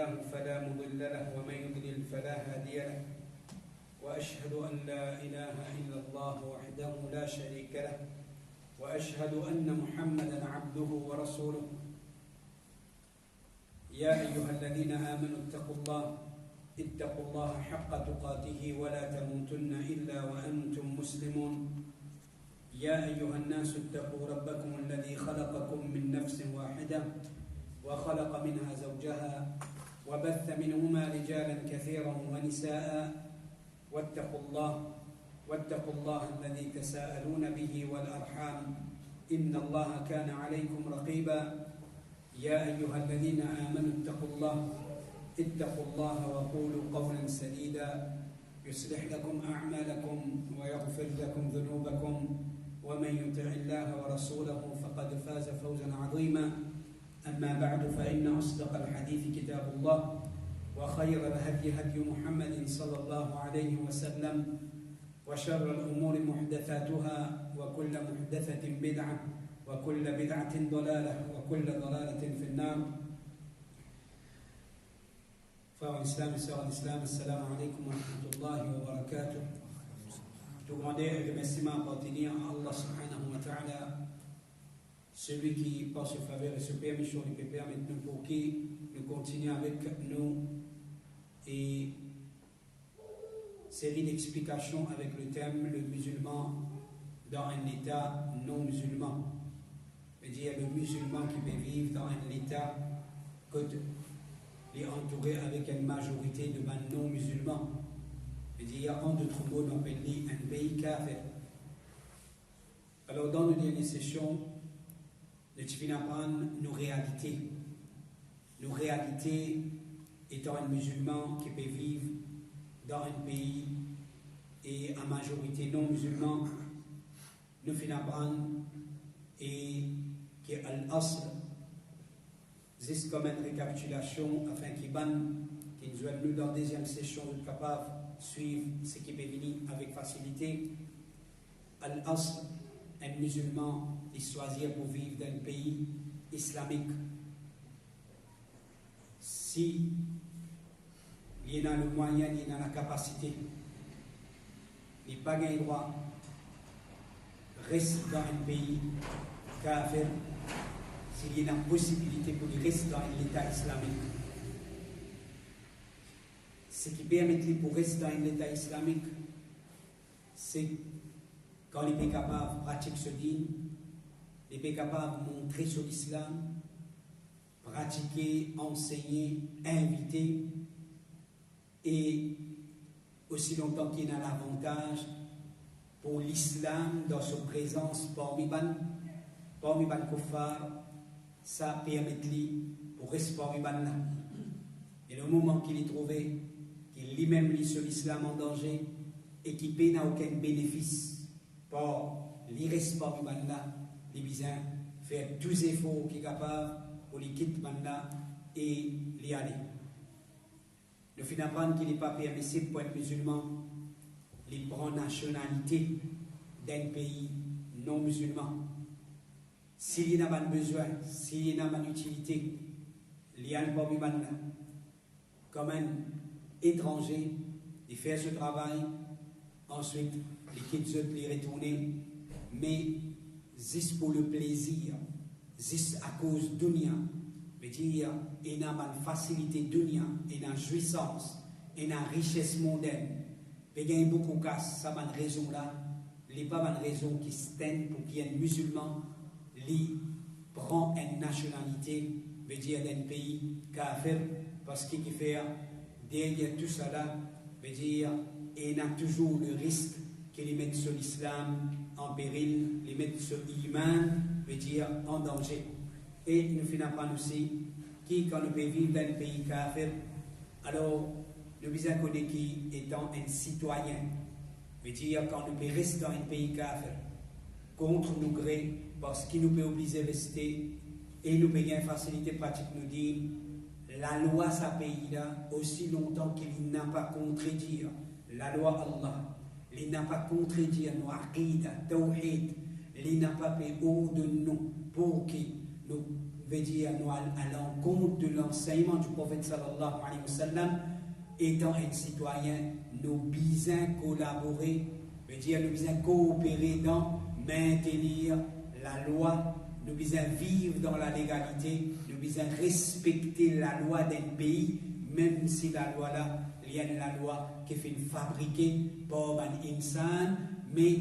الله فلا مضل له ومن يضلل فلا هادي له وأشهد أن لا إله إلا الله وحده لا شريك له وأشهد أن محمدا عبده ورسوله يا أيها الذين آمنوا اتقوا الله حق تقاته ولا تموتن إلا وأنتم مسلمون يا أيها الناس اتقوا ربكم الذي خلقكم من نفس واحدة وخلق منها زوجها وبث منهما رجالا كثيرا ونساء واتقوا الله الذي تساءلون به والأرحام إن الله كان عليكم رقيبا يا أيها الذين آمنوا اتقوا الله وقولوا قولا سديدا يصلح لكم أعمالكم ويغفر لكم ذنوبكم ومن يطع الله ورسوله فقد فاز فوزا عظيما أما بعد فإن أصدق الحديث كتاب الله وخير الهدي هدي محمد صلى الله عليه وسلم وشر الأمور محدثاتها وكل محدثة بدعة وكل بدعة ضلالة وكل ضلالة في النار. Frères l'islam et sœurs l'islam, assalamu alaikum wa rahmatullahi wa barakatuh. Tout grandeur et remerciement appartenir à Allah subhanahu wa ta'ala, celui qui, par ses faveurs et ses permissions, nous peut permettre nous pour qui nous continuons avec nous et série d'explications avec le thème le musulman dans un état non musulman. C'est-à-dire le musulman qui peut vivre dans un état qui est entouré avec une majorité de non-musulmans. C'est-à-dire en d'autres mots, on appelle un pays kafir. Alors dans nos dernières sessions, nous allons apprendre nos réalités. Nos réalités étant un musulman qui peut vivre dans un pays et en majorité non musulman, nous allons apprendre et qui est al-asl, juste comme une récapitulation afin qu'ils nous aident nous dans la deuxième session de capable de suivre ce qui peut venir avec facilité. Al-asl, un musulman, il choisit pour vivre dans un pays islamique. Si il y a le moyen, il y a la capacité, il n'y a pas de droit, reste dans un pays kafir, s'il y a la possibilité pour lui rester dans l'État islamique. Ce qui permet pour rester dans l'État islamique, c'est quand il est capable de pratiquer ce dîme, il est capable de montrer sur l'islam, pratiquer, enseigner, inviter, et aussi longtemps qu'il a l'avantage pour l'islam dans sa présence parmi les kuffar, ça permet pour rester parmi les. Et le moment qu'il est trouvé, qu'il lui-même lit sur l'islam en danger et qu'il n'a aucun bénéfice pour lui rester parmi les bisins, faire tous les efforts qu'il est capable pour les quitter et les aller. Le fait d'apprendre qu'il n'est pas permissible pour être musulman, il prend la nationalité d'un pays non musulman. S'il y a un besoin, s'il y a une utilité, il y a un problème comme un étranger, il fait ce travail, ensuite il quitte les retourner, mais juste pour le plaisir, juste à cause de dunya, c'est-à-dire il y a une facilité dunya, il y a une jouissance, il y a une richesse mondaine, il y a beaucoup de cas, ça va une raison là, il n'y a pas une raison qui se tient pour qu'il y ait un musulman qui prend une nationalité, veut dire d'un pays kafir, parce qu'il fait derrière tout cela, veut dire il y a toujours le risque qu'il mette sur l'islam en péril, les mettre sur l'iman, veut dire en danger. Et nous finissons aussi qui, quand nous pouvons vivre dans un pays kafir, alors nous devons connaître qui étant un citoyen, veut dire quand nous pouvons rester dans un pays kafir, contre nos gré, parce qu'il nous peut obliger à rester et nous payons une facilité pratique nous dire la loi sa pays là aussi longtemps qu'il n'a pas contredire la loi Allah, il n'a pas contredire nos aqidah, tawhid, il n'a pas fait haut de nous pour que nous veut dire, nous à l'encontre de l'enseignement du prophète sallallahu alayhi wa sallam, étant un citoyen, nous besoin collaborer, veut dire, nous besoin coopérer dans maintenir la loi, nous besoin vivre dans la légalité, nous besoin respecter la loi d'un pays, même si la loi là, il y a la loi qui est fabriquée par un insan, mais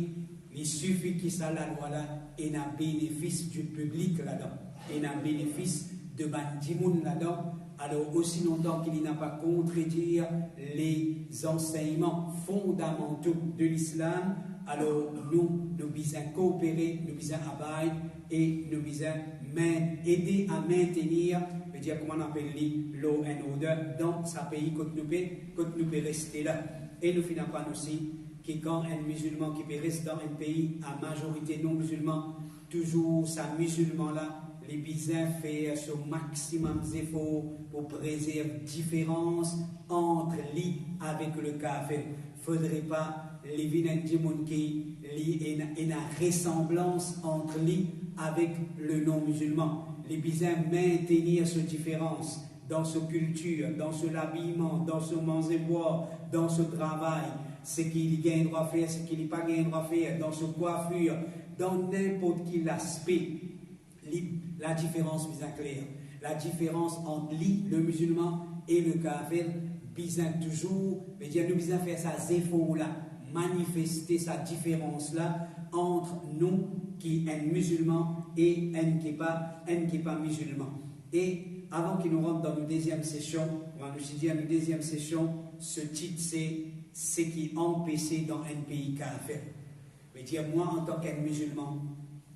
il suffit que ça, la loi là, ait un bénéfice du public là-dedans, ait un bénéfice de Bandimoun là-dedans. Alors, aussi longtemps qu'il n'a pas contredire les enseignements fondamentaux de l'islam, alors nous devons coopérer, nous devons abattre et nous devons aider à maintenir, je veux dire, comment on appelle l'eau and order dans ce pays que nous pouvons rester là. Et nous finissons par aussi que quand un musulman qui peut rester dans un pays à majorité non musulman, toujours sa musulman là, les bisins faire ce maximum d'efforts pour préserver la différence entre lui avec le kafir. Il ne faudrait pas les vignes du monde qui y une ressemblance entre lui avec le non-musulman. Les bisins maintenir cette différence dans sa culture, dans son habillement, dans son manger boire, dans son travail, ce qu'il gagne droit faire, ce qu'il n'a pas gagne droit faire, dans sa coiffure, dans n'importe quel aspect. La différence bien claire. La différence entre lui, le musulman, et le kafir, bien toujours, mais dire nous bien faire ça effort-là, manifester sa différence-là entre nous qui est musulman et un qui n'est pas musulman. Et avant qu'il nous rentre dans une deuxième session, on va nous dire une deuxième session, ce titre c'est ce qui empêche dans un pays kafir. Je veux dire, moi en tant qu'un musulman,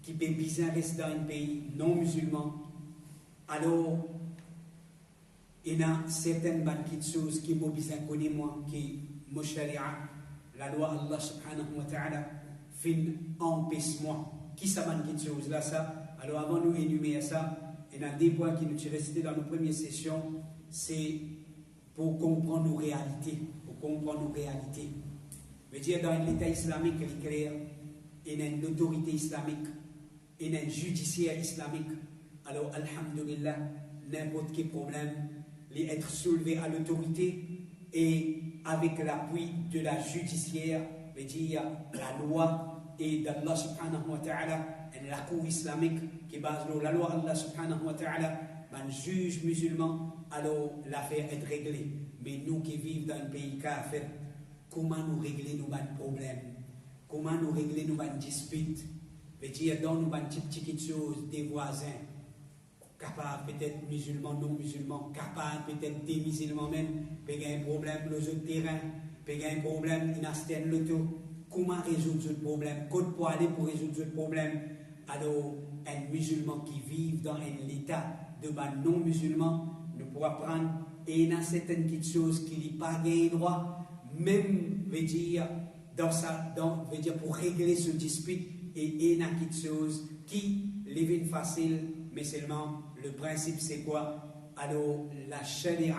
qui peut bien rester dans un pays non musulman, alors il y a certaines petites choses qui m'ont bien connu moi, qui mon sharia, la loi Allah subhanahu wa ta'ala, fin empêche moi. Qui ça petites choses là ça? Alors avant de nous énumérer ça, il y a des points qui nous sont restés dans nos premières sessions, c'est pour comprendre nos réalités, Je veux dire, dans l'État islamique, il est clair, il y a une autorité islamique, il y a un judiciaire islamique. Alors, alhamdulillah, n'importe quel problème, il être soulevé à l'autorité et avec l'appui de la judiciaire, veut dire la loi et d'Allah subhanahu wa ta'ala, et la cour islamique qui base la loi Allah subhanahu wa ta'ala, un juge musulman, alors l'affaire est réglée. Mais nous qui vivons dans un pays kafir, comment nous régler nos problèmes? Comment nous régler nos disputes? Veut dire dans nos petites choses des voisins, capables peut-être musulmans, non musulmans, capables peut-être des musulmans même, payer un problème dans le terrain, payer un problème, il a l'auto. Comment résoudre ce problème? Côte pour aller pour résoudre ce problème? Alors, un musulman qui vit dans un état de non musulman ne pourra prendre et il y a certaines petites choses qu'il n'a pas gagné droit, même veut dire, veut dire pour régler ce dispute, et il y a des choses qui les facile, mais seulement le principe c'est quoi? Alors la charia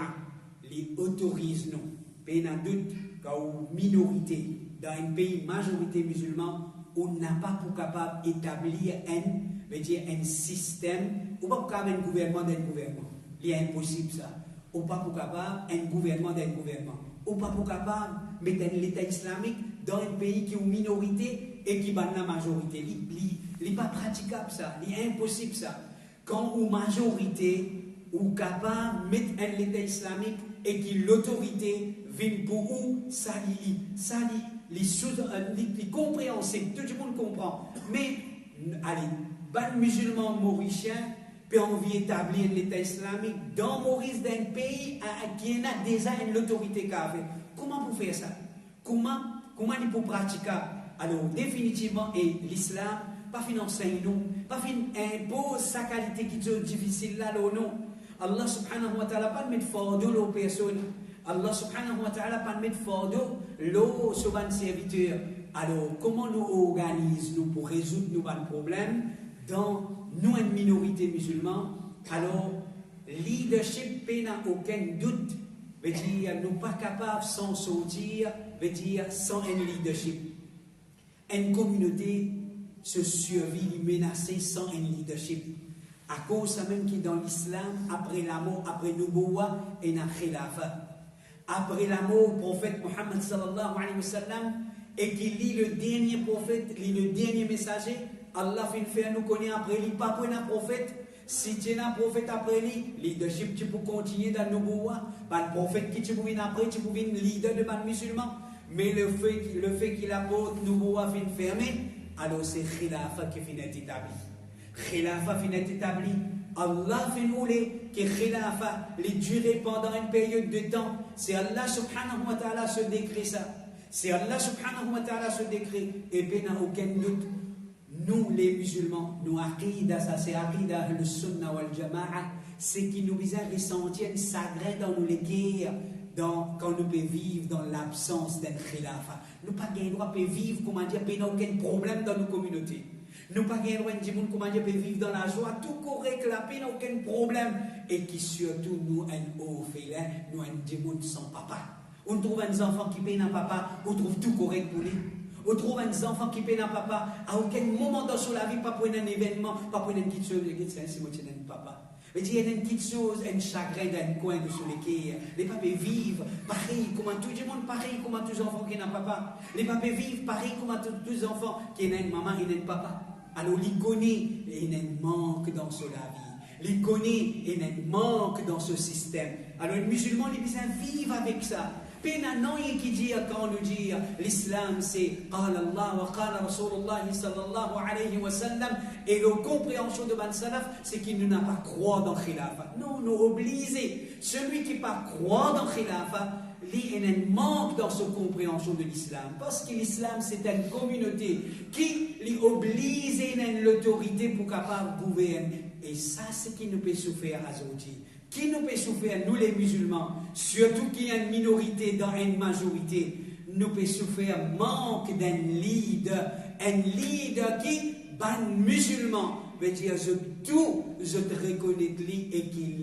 les autorise nous, mais n'a doute qu'aux minorités dans un pays majorité musulman, on n'a pas pour capable d'établir un système, ou pas capable un gouvernement d'un gouvernement. Il est impossible ça. Ou pas pour capable un gouvernement d'un gouvernement. Ou pas pour capable mettre l'État islamique dans un pays qui est une minorité et qui bat la majorité. Il n'est pas praticable ça. Il est impossible ça. Quand une majorité ou capable de mettre un l'État islamique et que l'autorité vient pour vous, ça les compréhensible, tout le monde comprend. Mais, allez, ban musulman mauricien peut envie d'établir l'État islamique dans Maurice, d'un pays qui a déjà une autorité kafir. Comment vous faire ça? Comment il peut pratiquer? Alors, définitivement, l'islam, pas financer nous, pas impose sa qualité qui est difficile là, non. Allah subhanahu wa ta'ala pas mettre fardeau aux personnes. Allah subhanahu wa ta'ala pas mettre fardeau l'eau sur un serviteur. Alors, comment nous organisons pour résoudre nos problèmes dans nous, une minorité musulmane? Alors, leadership n'a aucun doute. Veut dire, nous pas capables sans sortir, veut dire sans un leadership. Une communauté se survit menacée sans un leadership. À cause ça même qui dans l'islam, après la mort, après Nubuwa, il y a un khilafa. Après la mort, le prophète Muhammad sallallahu alayhi wa sallam, et qui lit le dernier prophète, lit le dernier messager, Allah fait nous connaître après lui, pas pour un prophète. Si tu es un prophète après lui, leadership tu peux continuer dans le Nubuwa. Le prophète qui tu peux venir après, tu peux venir leader de les musulmans. Mais le fait qu'il apporte Nubuwa fin fermé, alors c'est Khilafa qui finit établi. Khilafa finit établi. Allah fait nous que Khilafa les durer pendant une période de temps. C'est Allah subhanahu wa ta'ala se décret ça. C'est Allah subhanahu wa ta'ala se décret. Et bien, n'a aucun doute. Nous, les musulmans, nous, Aqida, ça c'est Aqida, le Sunnah wal Jama'a, c'est qui nous vise à ressentir une sagret dans nous les guerres, quand nous pouvons vivre dans l'absence d'un khilafa. Nous pas gagner droit de vivre, comment dire, pas aucun problème dans nos communautés. Nous pas gagner droit de dire, comment dire, vivre dans la joie, tout correct, la paix, aucun problème. Et qui surtout, nous, un haut félin, nous, un démon sans papa. On trouve un enfant qui paye un papa, on trouve tout correct pour lui. On trouve un enfant qui paye un papa, à aucun moment dans la vie, pas pour un événement, pas pour une petite chose, c'est moi qui un papa. Mais il y a une petite chose, un chagrin d'un coin de sous les quais. Les papas vivent pareil, comme tout le monde, pareil, comme tous les enfants qui n'ont un papa. Les papas vivent pareil, comme tous les enfants qui n'ont une maman et un papa. Alors, ils connaissent, il y a un manque dans la vie. Ils connaissent, il y a un manque dans ce système. Alors, les musulmans, les musulmans vivent avec ça. Pénanant qui dit quand on nous dit l'islam c'est qala Allah wa qala Rasulullah sallallahu alayhi wa sallam et la compréhension de Ban Salaf c'est qu'il n'a pas croire dans Khilafa. Non, nous obligés. Celui qui pas croire dans Khilafa, il y a un manque dans sa compréhension de l'islam. Parce que l'islam c'est une communauté qui oblige une autorité pour capable gouverner. Et ça c'est qui nous peut souffrir à Zoti. Qui nous peut souffrir, nous les musulmans, surtout qu'il y a une minorité dans une majorité, nous peut souffrir manque d'un leader qui, ban musulman, veut dire je te reconnais et qui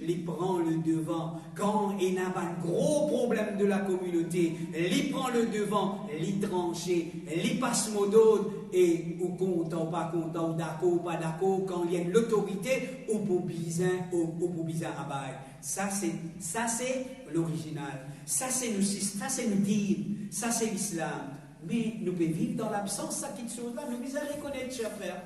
il prend le devant. Quand il y a un gros problème de la communauté, il prend le devant, il tranché, il passe mot d'ordre, et ou content, ou pas content, ou d'accord, ou pas d'accord, quand il y a l'autorité, ou pour bizarre, ou pour bizarre rabaille. Ça c'est l'original. Ça c'est nous dire, ça c'est l'islam. Mais nous pouvons vivre dans l'absence de cette chose-là. Nous devons reconnaître, chers frères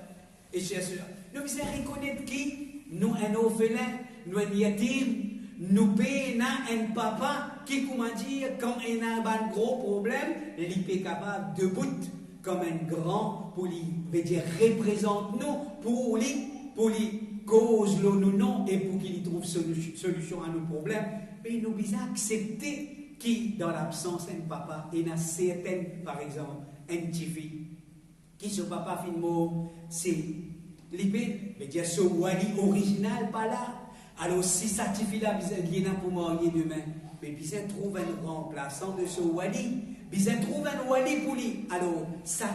et chers sœurs, nous devons reconnaître qui nous, un orphelin, nous, un yatim, nous payons un papa qui, comment dire, quand il a un gros problème, il est capable de bout comme un grand pour lui, veut dire représente nous pour lui cause nous non et pour qu'il trouve solution à nos problèmes. Mais nous devons accepter qui, dans l'absence d'un papa, il y a certaines, par exemple, un petit fille, qui son papa fin mort, c'est l'épée, veut dire ce wali original, pas là. Alors si ça petit fille-là, il y en a pour marier demain, mais puis ça trouve un remplaçant de ce wali. Ils trouvent un wali pour lui. Alors, ça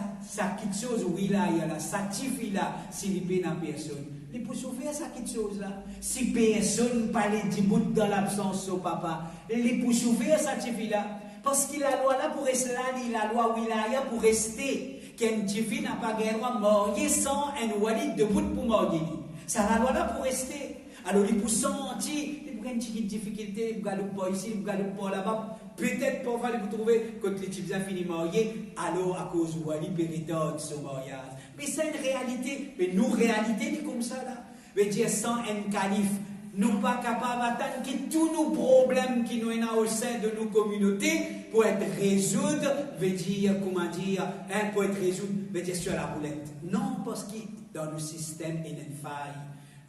quitte chose, oui, là, il y a la satisfait là, si il paye dans personne. Il peut souffrir ça quitte chose là. Si personne parle du bout dans l'absence de son papa, il peut souffrir ça quitte là. Parce qu'il a la loi là pour rester là, il a la loi wilaya pour rester. Qu'un tifi n'a pas le droit de marier sans un wali debout pour marier. Ça a la loi là pour rester. Alors, il peut sentir, il peut avoir une petite difficulté, il peut aller pas ici, il peut aller pas là-bas. Peut-être pour vous trouver quand les types ont fini mariés, alors à cause de Wali période son mariage. Mais c'est une réalité. Mais nous, réalité, c'est comme ça là. Veut dire sans un calife, nous pas capables d'attendre que tous nos problèmes qui nous ont au sein de nos communautés pour être résolus, veut dire, comment dire, pour être résolus, veut dire sur la roulette. Non, parce que dans le système, il y a une faille.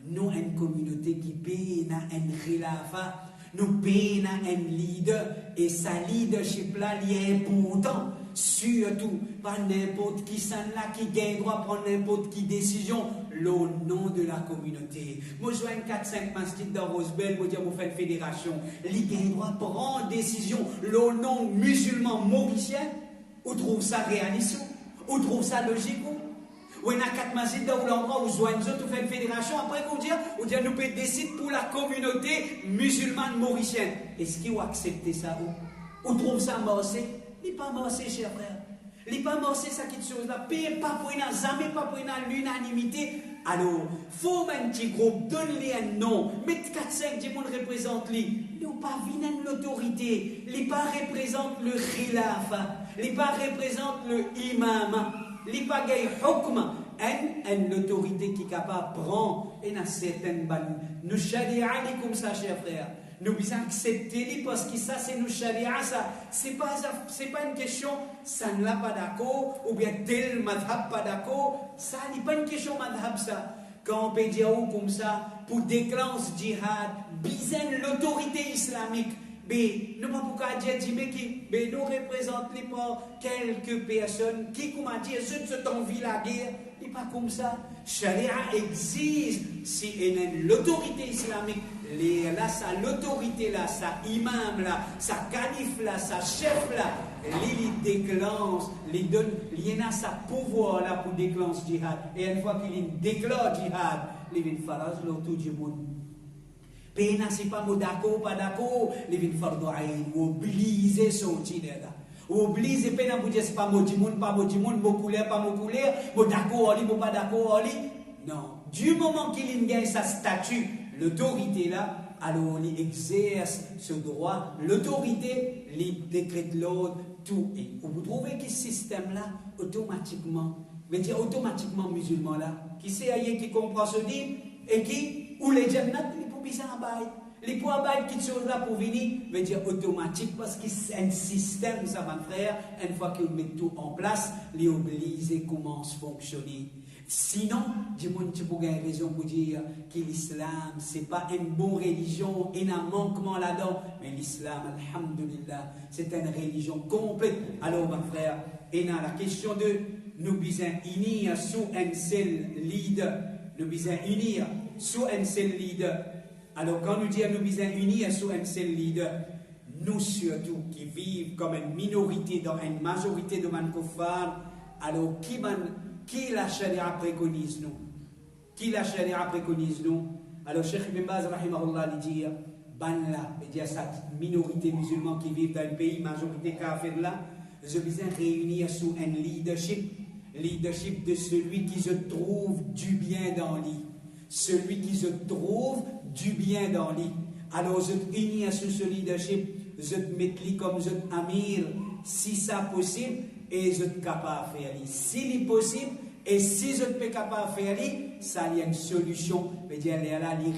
Nous, une communauté qui paye un khilafa. Nous payons un leader et sa leadership là, il est important. Surtout, pas n'importe qui s'en là qui gagne droit prendre n'importe qui décision, au nom de la communauté. Moi, je vois un 4-5 masjids dans Rosebel, moi, dire, vous faites fédération. Il gagne droit prendre décision, au nom musulman mauricien. Où trouve ça réalisation? Où trouve ça logique? Ou il y a 4 masjids dans l'endroit où joignent nous fait une fédération, après qu'on dit, nous pouvons décider pour la communauté musulmane mauricienne. Est-ce qu'ils ont accepté ça? Ou trouve ça morcé? Il n'est pas morcé, cher frère. Il n'est pas morcé, ça, quelque chose là. Pas pour une jamais pas pour une l'unanimité. alors, faut un petit groupe, donne-lui un nom, mettre 4-5 du monde représente lui. Il n'a pas vu l'autorité, il pas représente le khilafa, il pas représente le imam, il pas gay hukm. Une autorité qui est capable de prendre une certaine banne. Nous sharia comme ça, chers frères. Nous devons accepter parce que ça, c'est nous sharia. Ça, c'est pas une question, ça ne l'a pas d'accord, ou bien tel madhab pas d'accord. Ça n'est pas une question madhab, ça. Quand on peut dire comme ça, pour déclencher djihad, besoin l'autorité islamique. Mais nous ne pouvons pas dire que nous représentons pas quelques personnes qui, comme a dit, ceux qui ont vu la guerre. n'est pas comme ça. Sharia exige, si l'autorité islamique, là, sa l'autorité là, sa imam là, sa calife là, sa chef là, il déclenche, il donne, il y a sa pouvoir là pour déclencher djihad. Et une fois qu'il déclenche djihad, il vient faire l'autour du monde. Pena c'est pas d'accord, pas d'accord, il vient faire obliger son djihad là. Obliger pena pour dire c'est pas mon monde, pas mon monde, mon couleur, pas mon couleur, mon d'accord, mon pas d'accord, non. Du moment qu'il gagne sa statue, l'autorité là, alors il exerce ce droit, l'autorité, il décrète l'ordre, tout. Et vous trouvez que ce système-là, automatiquement, mais dire automatiquement musulman là, qui sait qui comprend ce dit, et qui, ou les jannat, il peut bien en bail. Les points bail qui sont là pour venir, veut dire automatique, parce que c'est un système, ça va frère, une fois qu'il met tout en place, les oblige commence à fonctionner. Sinon, tu peux avoir raison pour dire que l'islam, ce n'est pas une bonne religion, il y a un manquement là-dedans. Mais l'islam, alhamdulillah, c'est une religion complète. Alors, mon frère, il y a la question de nous besoin unir sous un seul leader. Nous besoin unir sous un seul leader. Alors, quand nous disons nous besoin unir sous un seul leader, nous surtout qui vivons comme une minorité dans une majorité de Mankoufar, alors qui la charia préconise nous? Qui la charia préconise nous? Alors, Cheikh Ibn Baz, rahimahullah, dit, banla, c'est-à-dire cette minorité musulmane qui vit dans un pays, majorité kafir là, je besoin réunir sous un leadership de celui qui se trouve du bien dans lui. Celui qui se trouve du bien dans lui. Alors, je unis sous ce leadership, je te mets comme je amir, si ça possible, et je suis capable de faire. Si c'est possible, et si je suis capable de faire, ça y a une solution. Mais dire là, les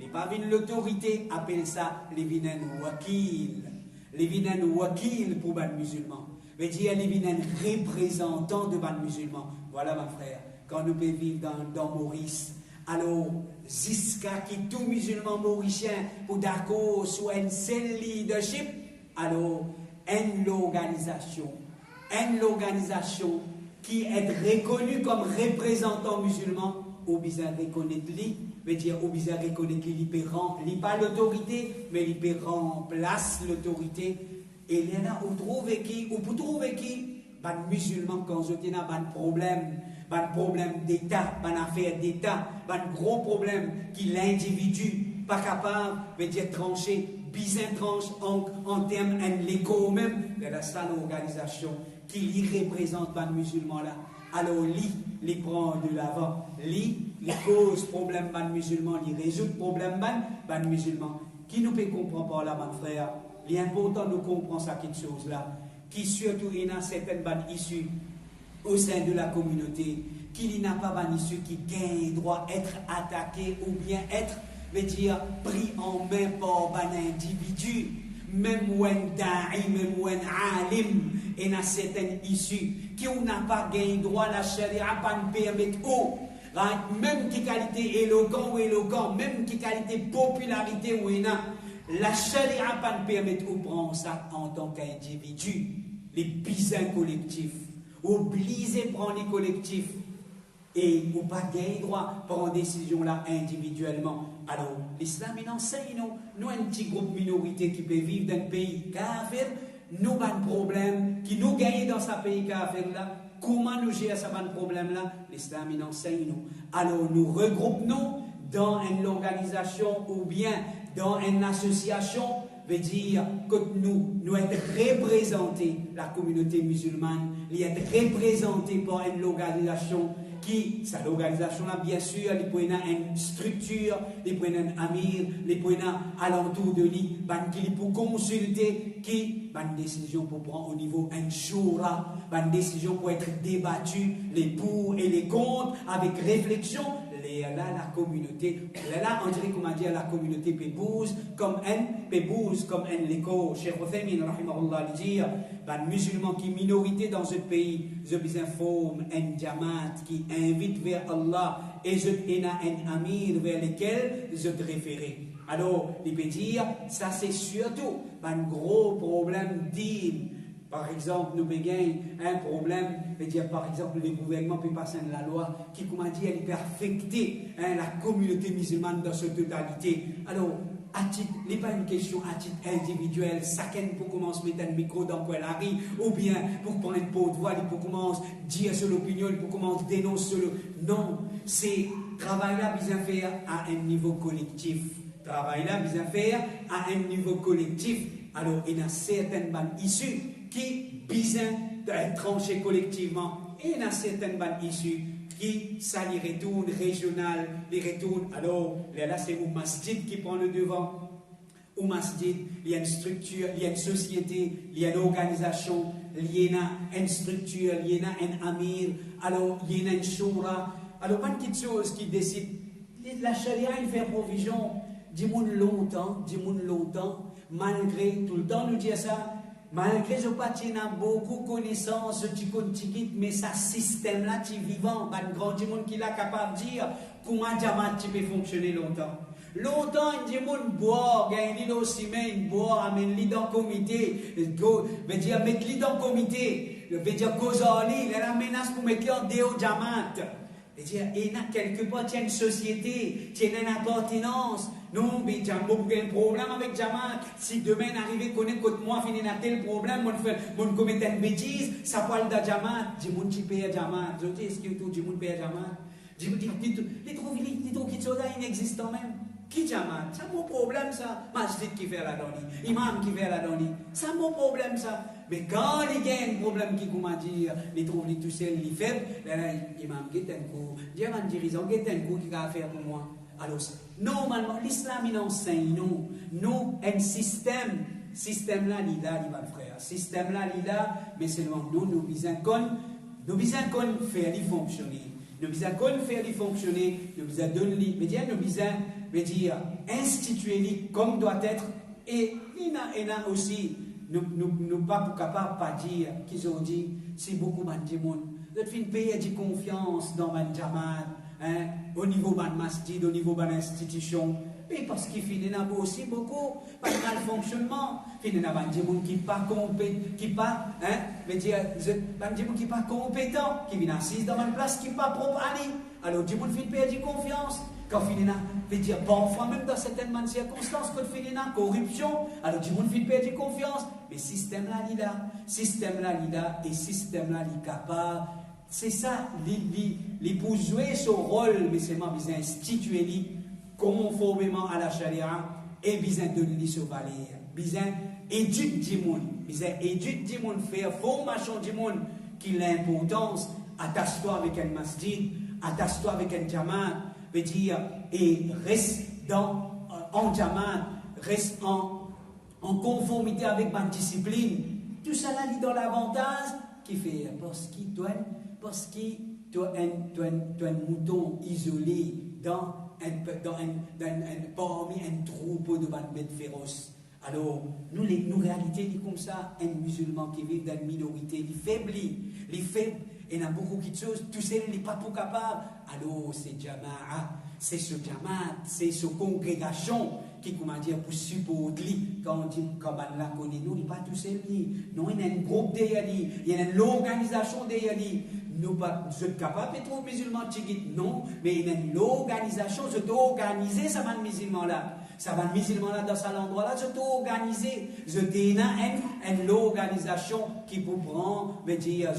pas l'autorité, appelle ça les vinen wakil. Les vinen wakil pour les musulmans. Mais dire les vinen représentants de les musulmans. Voilà, mon frère, quand nous pouvons vivre dans Maurice, alors, jusqu'à qui tout musulman mauricien pour d'accord sur un seul leadership, alors, une organisation qui est reconnue comme représentant musulman, ou bien reconnaître lui, veut dire ou bien reconnaître qu'il n'est pas l'autorité, mais il peut remplacer l'autorité. Et il y en a où trouver qui, ou pour trouver qui, les musulmans quand je dis un problème d'État, une affaire d'État, un gros problème qui l'individu pas capable veut dire trancher, bien tranche en termes de l'éco même, de la seule organisation qui lui représente les musulmans là. Alors lui prend de l'avant, lui cause problème les musulmans, lui résout problème les musulmans. Qui nous peut comprendre par là, mon frère? Il est important de comprendre ça quelque chose là, qui surtout il y a certaines bonnes issues au sein de la communauté, qu'il n'a pas une issue qui gagne droit être attaqué ou bien être, veut dire, pris en main par un individu, même ou un da'i, même ou un alim, et dans certaines issues, qui n'a pas gagné droit, la charia pas nous permettre, même qui qualité éloquent, même qui qualité popularité ou la charia pas nous permettre de prendre ça en tant qu'individu, les bisins collectifs. Obligé de prendre les collectifs et ou pas gagner droit pour prendre décision là individuellement. Alors, l'islam il enseigne nous un petit groupe minorité qui peut vivre dans un pays kafir, nous avons un problème qui nous gagne dans ce pays kafir là. Comment nous gérer ce problème là? L'islam il enseigne nous. Alors, nous regroupons dans une organisation ou bien dans une association. Veut dire que nous être représentés, la communauté musulmane, nous être représentés par une organisation qui, ça l'organisation là, bien sûr, il peut y avoir une structure, il peut y avoir un amir, il peut y avoir alentour de lui, qui pour consulter, qui, une décision pour prendre au niveau un shura, une décision pour être débattue, les pour et les contre, avec réflexion. Là, la communauté, là, on dirait comment dire, la communauté pébouse, comme un l'écho, Cheikh Othaymin, rahimahullah, dit, les musulmans qui minorité dans ce pays, je vous informe, un jamaat qui invite vers Allah, et je un amir vers lequel je te référer. Alors, il peut dire, ça c'est surtout un gros problème d'île. Par exemple, nous avons un problème, dire, par exemple, le gouvernement peut passer la loi qui, comme on dit, elle peut affecter la communauté musulmane dans sa totalité. Alors, ce n'est pas une question à titre individuel, chacun pour commencer à mettre un micro dans quoi la rue, ou bien pour prendre une peau de voix, pour commencer à dire sur l'opinion, pour commencer à dénoncer. Non, c'est travail-là bien faire à un niveau collectif. Travail-là bien faire à un niveau collectif. Alors, il y a certaines bandes issues qui besoin trancher collectivement. Et il y a certaines bandes issues qui, ça les retourne régional, les retourne. Alors, là, c'est au masjid qui prend le devant. Au masjid, il y a une structure, il y a une société, il y a une organisation, il y a une structure, il y a un amir, alors il y a une shura. Alors, pas une petite chose qui décide. La charia, il fait provision. Dis-moi longtemps, malgré tout le temps nous dit ça, malgré je pas beaucoup de connaissances, mais ça système-là, tu vivant, un grand monde qui est capable de dire comment Jamaat peut fonctionner longtemps. Longtemps, il dit boire, gagner aussi, boire, amener dans le comité, veut dire mettre dans le comité, veut dire causer la menace pour mettre en déo Jamaat. C'est-à-dire, il y a quelque part, il y a une société, il y a une appartenance. Non, mais il y a un problème avec Jamaat. Si demain arrive, connaît que moi, finir un tel problème, on commet une bêtise, ça parle de Jamaat. Dis moi qui paye Jamaat. Je dis, est-ce que tout le monde paye Jamaat? Dis moi, les trouves qui sont là inexistants même. Qui Jamaat? C'est mon problème ça. Masjid qui fait la donne, imam qui fait la donne. C'est mon problème ça. Mais quand il y a un problème qui, comment dire, les trouve tout seul, les faibles, l'imam qui est un coup, un dirigeant qui est un coup qui va faire pour moi. Alors, normalement, l'islam il enseigne nous, un système là, il a, frère, système là, il a, mais seulement nous besoin qu'on faire les fonctionner. Nous besoin faire les fonctionner, nous besoin donner, mais nous besoin instituer comme doit être, et il y a aussi. Nous pas capables pas dire qu'ils ont dit c'est beaucoup de monde. Notre fin pays de confiance dans le Jamaat, au niveau de masjid, au niveau de l'institution. Mais parce qu'il finit aussi beaucoup pas de malfonctionnement. Il y a des gens qui pas compétents, qui viennent assis dans une place qui pas propre à lui. Alors des gens finissent perdre confiance. Quand finit veut dire parfois même dans certaines circonstances quand finit corruption, alors du monde finit perdre confiance. Mais système là il a, et système là il est capable. C'est ça, il pour jouer son rôle, mais c'est moi besoin instituer conformément à la charia et besoin de lui sur valeur, besoin éduquer du monde, faire formation du monde qui a l'importance. Attache-toi avec un masjid, attache-toi avec un jamaat. Veut dire, et reste en Jamaat, reste en conformité avec ma discipline. Tout ça là, dans l'avantage qui fait, parce qu'il doit un mouton isolé parmi un troupeau de bêtes féroces. Alors, nous réalité, c'est comme ça, un musulman qui vit dans une minorité, les faibles, il y a beaucoup de choses, tout seul, il n'est pas tout capable. Alors, c'est Jamaat, c'est ce Jamaat, c'est cette congrégation qui, comment dire, pour supporter, quand on dit, comme on la connaît, nous, il n'est pas tout seul, non, il y a un groupe derrière lui, il y a une organisation derrière lui. Nous pas capables d'être musulmans, non, mais il y a une organisation, je dois organiser ça, man musulman là. Ça va musulman là dans cet endroit-là, je dois organiser. Je dis une organisation qui peut prendre, veut dire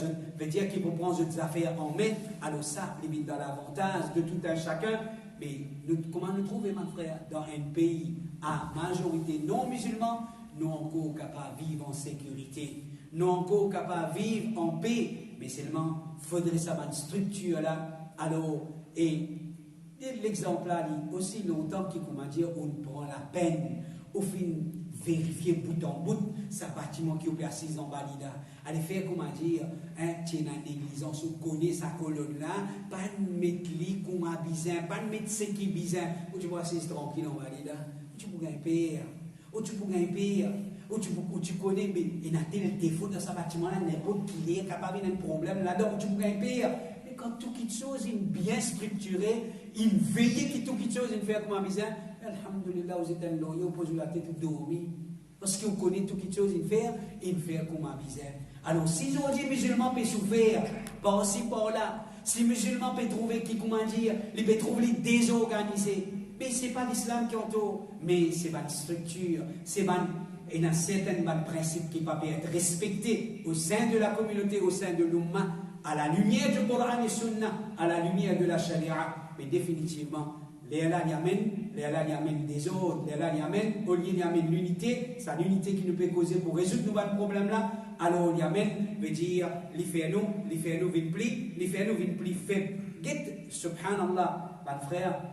qui peut prendre des affaires en main. Alors ça, limite dans l'avantage de tout un chacun. Mais comment nous trouver, mon frère, dans un pays à majorité non musulman, nous encore capables de vivre en sécurité, nous encore capables de vivre en paix. Mais seulement, il faudrait ça une structure là Alors, et l'exemple là, aussi longtemps qu'il comment dire, on prend la peine, au fin vérifier bout en bout, ce bâtiment qui est assis en valida. Allez faire comment dire, tu es dans l'église, on se connaît sa colonne là, pas de mettre lit comme un bizin, pas de mettre ce qui est bizin, ou tu vas assis tranquille en valida, ou tu peux gagner pire, ou tu peux gagner pire. Ou tu connais, mais il y a tel défaut dans ce bâtiment-là, n'importe qui est capable d'un problème là-dedans, où tu peux gagner pire. Mais quand tout quelque chose est bien structuré, il veille que tout quelque chose, il fait comme un bizarre, alhamdoulilah, vous êtes un loyer, vous posez la tête, vous dormez. Parce que vous connaissez tout quelque chose, il fait comme un bizarre. Alors, si aujourd'hui, les musulmans peuvent souffrir, par ci, par là, si les musulmans peuvent trouver, comment dire, ils peuvent trouver les désorganisés, mais ce n'est pas l'islam qui entoure, mais c'est une structure, c'est il y a certains principes qui peuvent être respectés au sein de la communauté, au sein de l'Ummah, à la lumière du Coran et Sunna, à la lumière de la Sharia. Mais définitivement, les Allah y amènent des autres, les Allah y amènent, au lieu d'y amener l'unité, c'est l'unité qui nous peut causer pour résoudre nos problèmes là. Alors, il y amène, veut dire, les faire nous vient plus faible. Get, subhanallah, mon frère,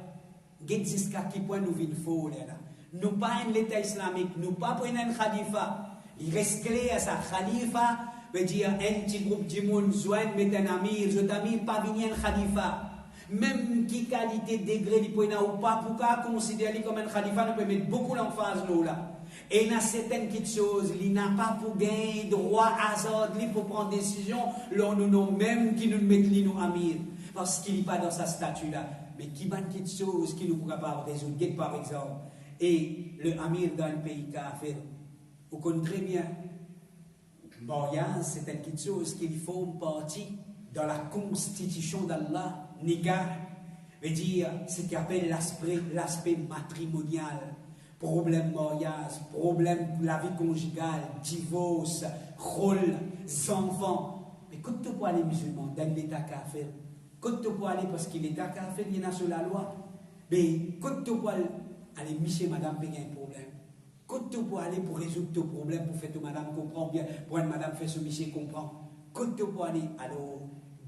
get jusqu'à quel point nous vient faux, là. Nous pas un l'État islamique, nous pas pour un khalifa. Il reste clair à sa khalifa, veut dire un petit groupe de monde, joint, met un amir, je t'amir, pas venir un khalifa. Même qui qualité, degré, il peut ou pas, pour qu'à considérer comme un khalifa, nous peut mettre beaucoup d'emphase là. Et il y a certaines choses, il n'a pas pour gagner droit à ça, pour prendre décision, là nous non même qui nous mettent nous amir, parce qu'il n'est pas dans sa statut là. Mais qui va une chose qui nous pourra pas résoudre, par exemple. Et le amir dans un pays kafir, vous connaissez très bien, mariage, c'est quelque chose qui forme partie dans la constitution d'Allah, nikah, veut dire ce qu'on appelle l'aspect matrimonial, problème mariage, problème la vie conjugale, divorce, rôle, enfants. Mais quand tu vois les musulmans dans l'état kafir, quand tu vois aller parce qu'il est kafir, il y en a sur la loi, mais quand tu vois allez, monsieur, madame, il y a un problème. Quand tu peux aller pour résoudre ton problème, pour faire que madame comprend bien, pour que madame fait ce monsieur comprend. Quand tu peux aller, alors,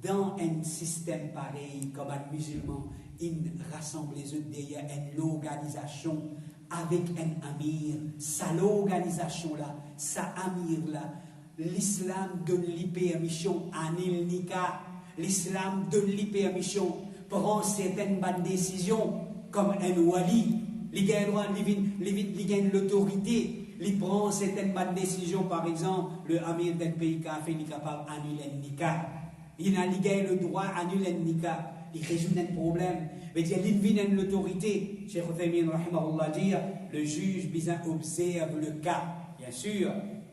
dans un système pareil, comme un musulman, il rassemble les autres derrière une organisation avec un amir. Ça, l'organisation-là, ça amir-là, l'islam donne les permissions à Nil Nika. L'islam donne les permissions, prend certaines bonnes décisions, comme un wali. Il gagne l'autorité, il prend certaines bonnes décisions, par exemple, le amir d'un pays qui a fait capable d'annuler le nikah. Il a le droit d'annuler le nikah, il résout un problème. Mais il vient l'autorité. Cheikh Uthaymin, rahimahullah, dire, le juge bien observe le cas. Bien sûr,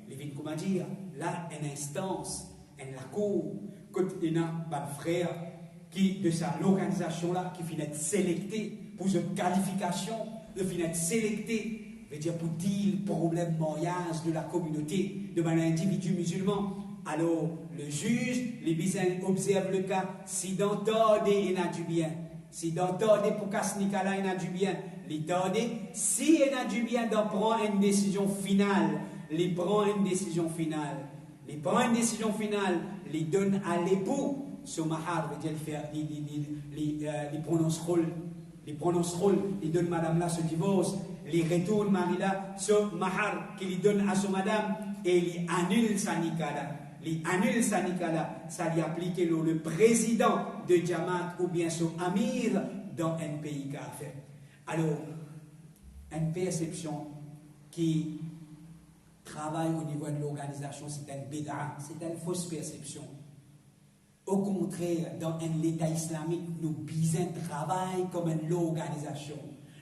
il vient comment dire, là, une instance, la cour, quand il y a un frère qui, de l'organisation-là, qui finit être sélecté pour une qualification, de finir sélecté, veut dire pour dire le problème mariage de la communauté, de l'individu musulman. Alors, le juge, les bisins observe le cas, si dans tordé il a du bien, si dans tordé pour qu'à Nicolas il a du bien, les tordé, si il a du bien, d'en prendre une décision finale, les prend une décision finale, les prend une décision finale, les donne à l'époux, ce mahar veut dire les prononce rôle. Il prononce rôle, il donne madame là ce divorce, il retourne mari là ce mahar qu'il donne à son madame et il annule sa nikah là. Il annule sa nikah là, ça lui applique le président de Jamaat ou bien son amir dans un pays kafir. Alors, une perception qui travaille au niveau de l'organisation, c'est une bid'a, c'est une fausse perception. Au contraire, dans un État islamique, nous bisons travail comme une organisation.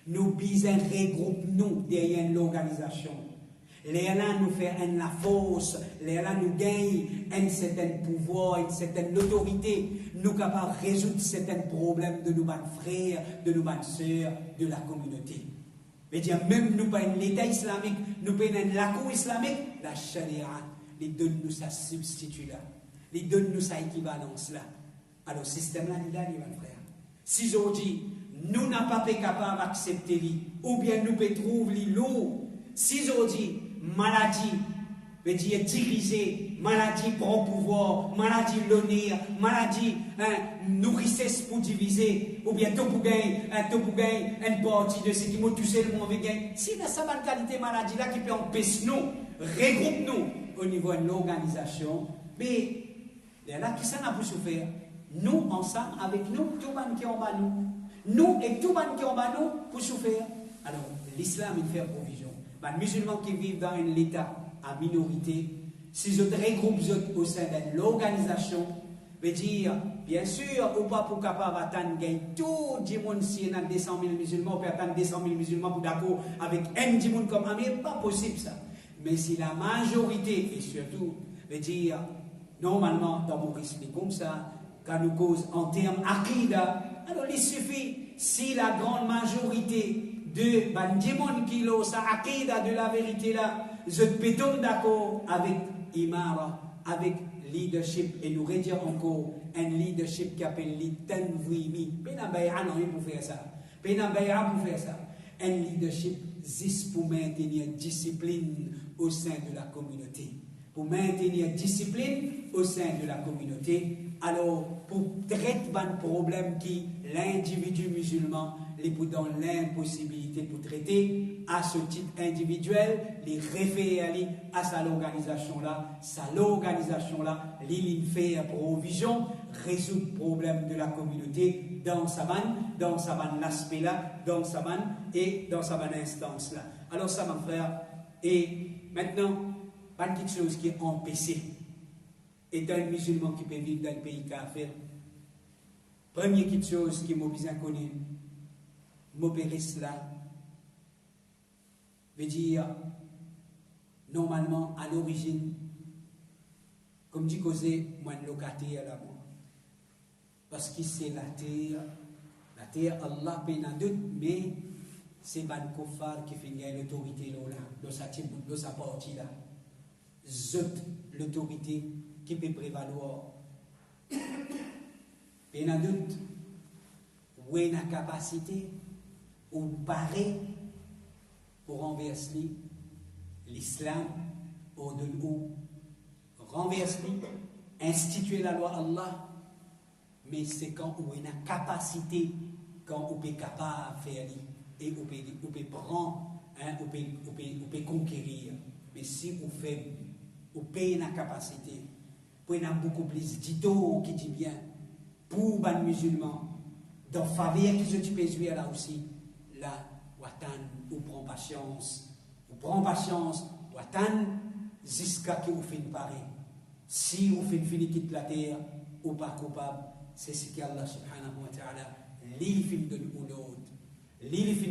Nous bisons regroupons derrière l'organisation. Les là nous fait la force, les là nous gagnent un certain pouvoir, une certaine autorité. Nous capables de résoudre certains problèmes de nos frères, de nos sœurs, de la communauté. Mais dire même nous pas un État islamique, nous pas la cour islamique, la charia, les donne nous sa substitut là. Les donne nous sa équivalence là. Alors, le système là, il est là, mon frère. Si aujourd'hui, nous n'avons pas été capables d'accepter lui, ou bien nous pouvons trouver lui lourd, si aujourd'hui, maladie, veut dire diriger, maladie prend pouvoir, maladie l'honneur, maladie nous richesse pour diviser, ou bien tout pour gagner, une partie de ce qui m'a tout seulement veut gagner. Si dans sa qualité maladie là qui peut empêcher nous, regroupe nous au niveau de l'organisation, mais là qui s'en a pour souffrir, nous ensemble avec nous, tout le monde qui est en bas nous et tout le monde qui est en bas nous pour souffrir. Alors l'islam il fait provision. Les musulmans qui vivent dans un état à minorité, si je regroupe au sein de l'organisation, veut dire, bien sûr, ou pas pour capable attendre tout le monde si on a 200 000 musulmans, on peut attendre 200 000 musulmans pour d'accord avec un monde comme Amir, pas possible ça. Mais si la majorité, et surtout, veut dire, normalement, dans mon risque comme ça, quand nous cause en termes akida, alors il suffit, si la grande majorité de Bandimon Kilo, sa akida de la vérité là, je peux tomber d'accord avec Imara, avec leadership, et nous redire encore un leadership qui appelle l'Itanvimi. Penabaya non, pour faire ça. Penabaya pour faire ça. Un leadership juste pour maintenir discipline au sein de la communauté. Pour maintenir discipline au sein de la communauté. Alors, pour traiter un problème qui l'individu musulman les pour dans l'impossibilité pour traiter à ce titre individuel, les référer à sa l'organisation-là, l'île fait provision, résoudre le problème de la communauté dans sa bonne l'aspect-là, dans sa bonne et dans sa bonne instance-là. Alors ça, mon frère, et maintenant, pas quelque chose qui est empêché. Étant un musulman qui peut vivre dans le pays kafir, première petite chose qui m'a bien connu, m'opérer cela, veut dire, normalement, à l'origine, comme dit causé, moi, un locataire là, moi. Parce que c'est la terre, Allah paye dans doute, mais c'est Ban Kofar qui fait gagner l'autorité là, dans sa partie là. L'autorité qui peut prévaloir. Et dans doute, où est la capacité, ou pareil, pour renverser l'islam au de l'eau, renverser, instituer la loi Allah, mais c'est quand on a la capacité, quand on est capable de faire, et on peut prendre, on peut conquérir. Mais si on fait, on paye la capacité, on a beaucoup plus d'ito qui dit bien, pour les musulmans, dans faveur qui se peux jouer là aussi, là, on prend patience, watan, jusqu'à ce qu'on finisse pareil. Si on finit quitte la terre, ou pas coupable, c'est ce qu'Allah subhanahu wa ta'ala, l'île fin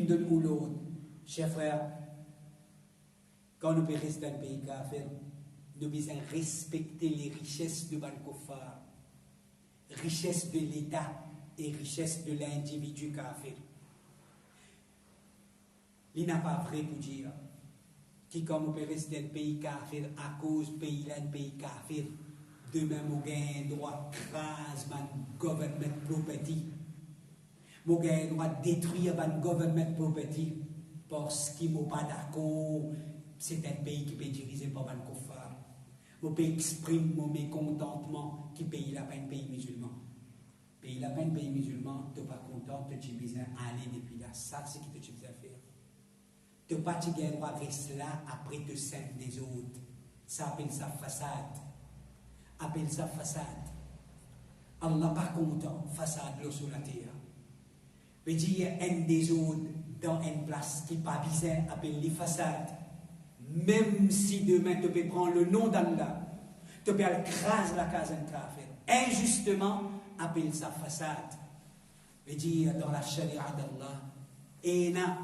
de l'autre. Chers frères, quand nous restons dans le pays kafir, nous devons respecter les richesses de Ban-Kofar, richesses de l'État et richesses de l'individu kafir. Il n'a pas vrai pour dire qui, comme on peut rester dans le pays kafir, à cause du pays là, le pays kafir, de même, on gagne droit crase le government property. On gagne droit détruire le government property parce qu'il n'est pas d'accord. C'est un pays qui peut diriger par le Kofar. On peut exprimer mon mécontentement qui paye la peine pays musulman. Paye la peine pays musulman, tu n'es pas content, tu as besoin d'aller depuis là. Ça, c'est ce que tu as besoin de faire. Tu n'as pas le droit de rester là après te scènes des autres. Ça appelle ça façade. Allah n'est pas content, façade là sur la terre. Veut dire, un des autres dans une place qui n'est pas bizarre, appelle les façades. Même si demain tu peux prendre le nom d'Allah, tu peux écraser la case d'un kafir. Injustement, appelle ça façade. Veut dire, dans la charia d'Allah, Ena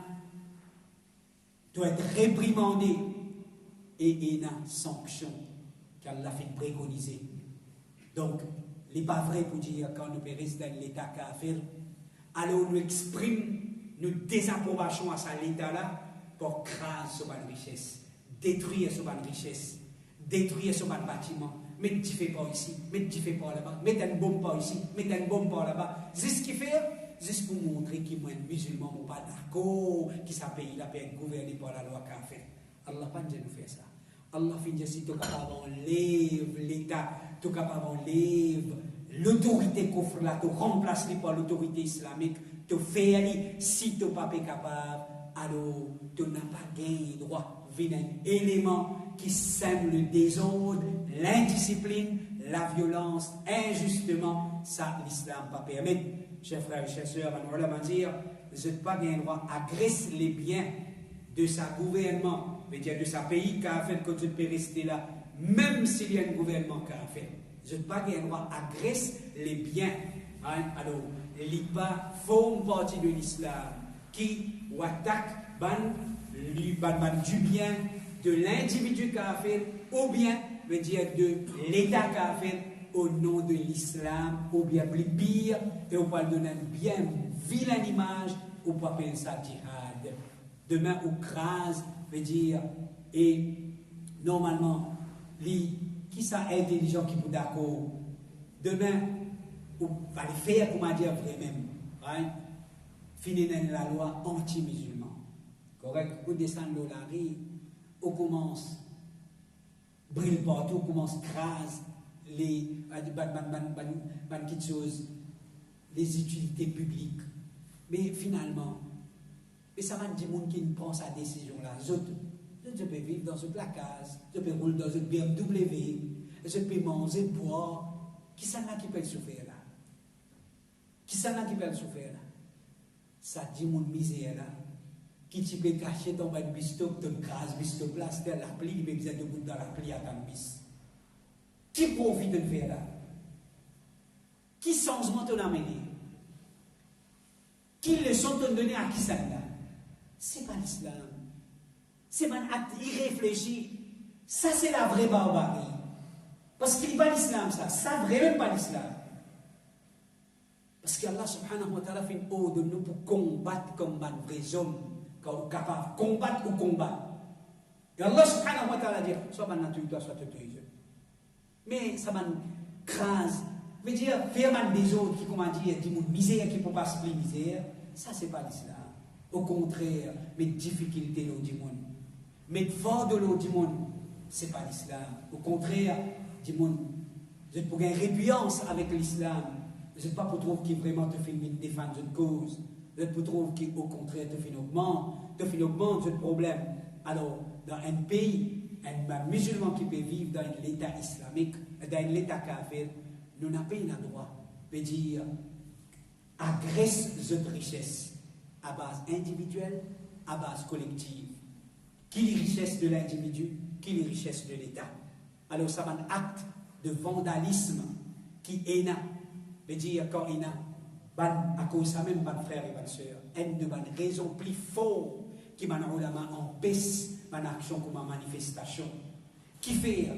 doit être réprimandé et Ena sanction qu'Allah fait préconiser. Donc, il n'est pas vrai pour dire quand nous restons dans l'état kafir, alors nous exprimons nos désapprobations à cet état-là pour craser sur la richesse, détruire sur la richesse, détruire sur le bâtiment. Mais tu ne fais pas ici, mais tu ne fais pas là-bas, mais tu ne bombe pas ici, mais tu ne bombe pas là-bas. C'est ce qu'il fait, juste pour montrer qu'il y a un musulman pas d'accord, qui s'appelle la paix gouverné par la loi kafir. Allah pas nous faire ça. Allah finit si tu es capable d'enlever l'État, tu es capable d'enlever l'autorité coffre là, tu remplaces par l'autorité islamique, tu fais si tu n'es pas capable, alors tu n'as pas gagné droit. Vient un élément qui sème le désordre, l'indiscipline, la violence, injustement, ça l'islam pas permet. Chers frères et chers sœurs, on va dire, vous n'avez pas gagné droit à agresser les biens de sa gouvernement, c'est-à-dire de sa pays qui a fait que tu peux rester là, même s'il y a un gouvernement qui a fait. Je n'ai pas le droit d'agresser les biens. Hein? Alors, l'IPA forme partie de l'islam qui attaque du bien de l'individu qui a fait, ou bien, veut dire de l'État qui a fait au nom de l'islam, ou bien plus pire, et on peut donner une bien vilaine image, on peut appeler ça djihad. Demain, on crase, veut dire, et normalement, qui sont intelligents qui sont d'accord, demain, on va le faire, comment dire, vraiment. Right? Finir la loi anti-musulman. Correct? On descend de la rue, on commence brûle partout, on commence crase les utilités publiques. Mais finalement, et ça va dire gens qui ne prend sa décision-là. Je peux vivre dans ce placage, je peux rouler dans une BMW, je peux manger, boire. Qui s'en a qui peut le souffrir là? Qui s'en a qui peut le souffrir là? Ça dit mon misère là. Qui tu peux cacher ton bas de bistoc, ton crase bistoc là, c'est la pluie, il peut besoin de bout dans la pluie à ton bis. Qui profite de le faire là? Qui changement t'en a mené? Qui leçon t'en donné à qui ça là? C'est pas l'islam. C'est un acte irréfléchi. Ça, c'est la vraie barbarie. Parce qu'il n'est pas l'islam, ça. Ça, vraiment pas l'islam. Parce qu'Allah subhanahu wa ta'ala fait une ode de nous pour combattre comme un vrai homme, capable de combattre ou combattre. Et Allah subhanahu wa ta'ala dit, soit ma nature, soit tu te mais ça m'a crase. Veut dire, faire mal des autres qui, comment dire, dit mon misère qui ne peut pas se plier misère, ça, c'est pas l'islam. Au contraire, mes difficultés, l'eau du monde. Mais fort de l'eau du monde, ce n'est pas l'islam. Au contraire, du monde, vous êtes pour une répugnance avec l'islam. Vous n'êtes pas pour trouver qui vraiment te fait défendre une cause. Vous êtes pour trouver qui, au contraire, te fait augmenter ce problème. Alors, dans un pays, un musulman qui peut vivre dans l'État islamique, dans l'État kafir, nous n'avons pas le droit de dire agresse cette richesse à base individuelle, à base collective. Qui les richesses de l'individu, qui les richesses de l'État. Alors ça va un acte de vandalisme qui est là. Veut dire quand il y a, à cause de ça même, mes frères et mes sœurs, une de mes raisons plus fortes qui m'a empêché mon action comme ma manifestation. Qui fait,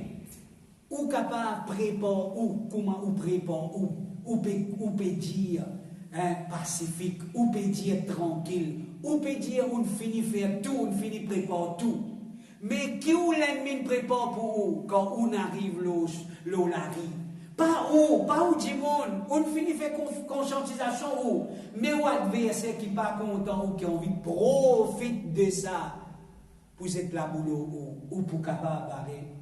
ou capable de préparer, ou comment ou prépare, ou peut dire pacifique, ou peut dire tranquille, ou peut dire on finit faire tout, on finit préparer tout. Mais qui ou l'ennemi prépare pour vous quand on arrive l'eau la vie? Pas où du monde, on finit faire conscientisation où, mais où adversaire qui n'est pas content ou qui a envie de profiter de ça pour être là boulot ou pour capable barrer.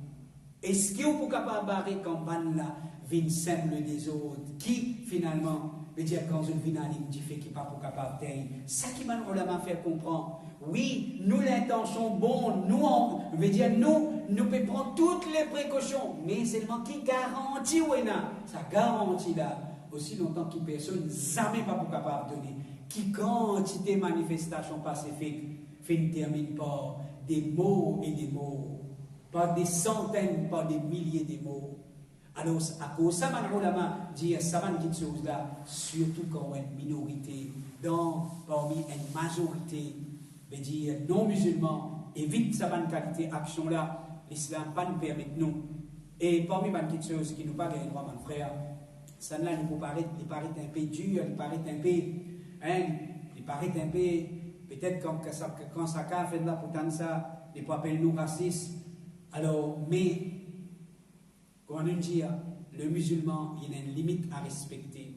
Est-ce que vous capable barrer quand on là vient simple des autres qui finalement veut dire quand je viens à l'île du fait qui n'est pas pour capable de ça qui m'a fait comprendre. Oui, nous l'intention bonne, nous veut dire nous pouvons prendre toutes les précautions, mais seulement qui garantit ou non, ça garantit là aussi longtemps que personne jamais pas pour capable de donner. Qui quantité de manifestations pacifiques termine par des mots et des mots, par des centaines, par des milliers de mots. Alors, à cause de ça, man dit ça va une chose là, surtout quand on est une minorité, parmi une majorité, veut dire non musulmans, évite ça va une qualité action là, l'islam pas nous permet nous. Et parmi les petites choses qui nous pas gagner droit, mon frère, ça là il paraît un peu dur, il paraît un peu, peut-être quand ça fait là pour tant ça, il peut appeler nous racistes. Alors, mais quand on dit le musulman, il y a une limite à respecter.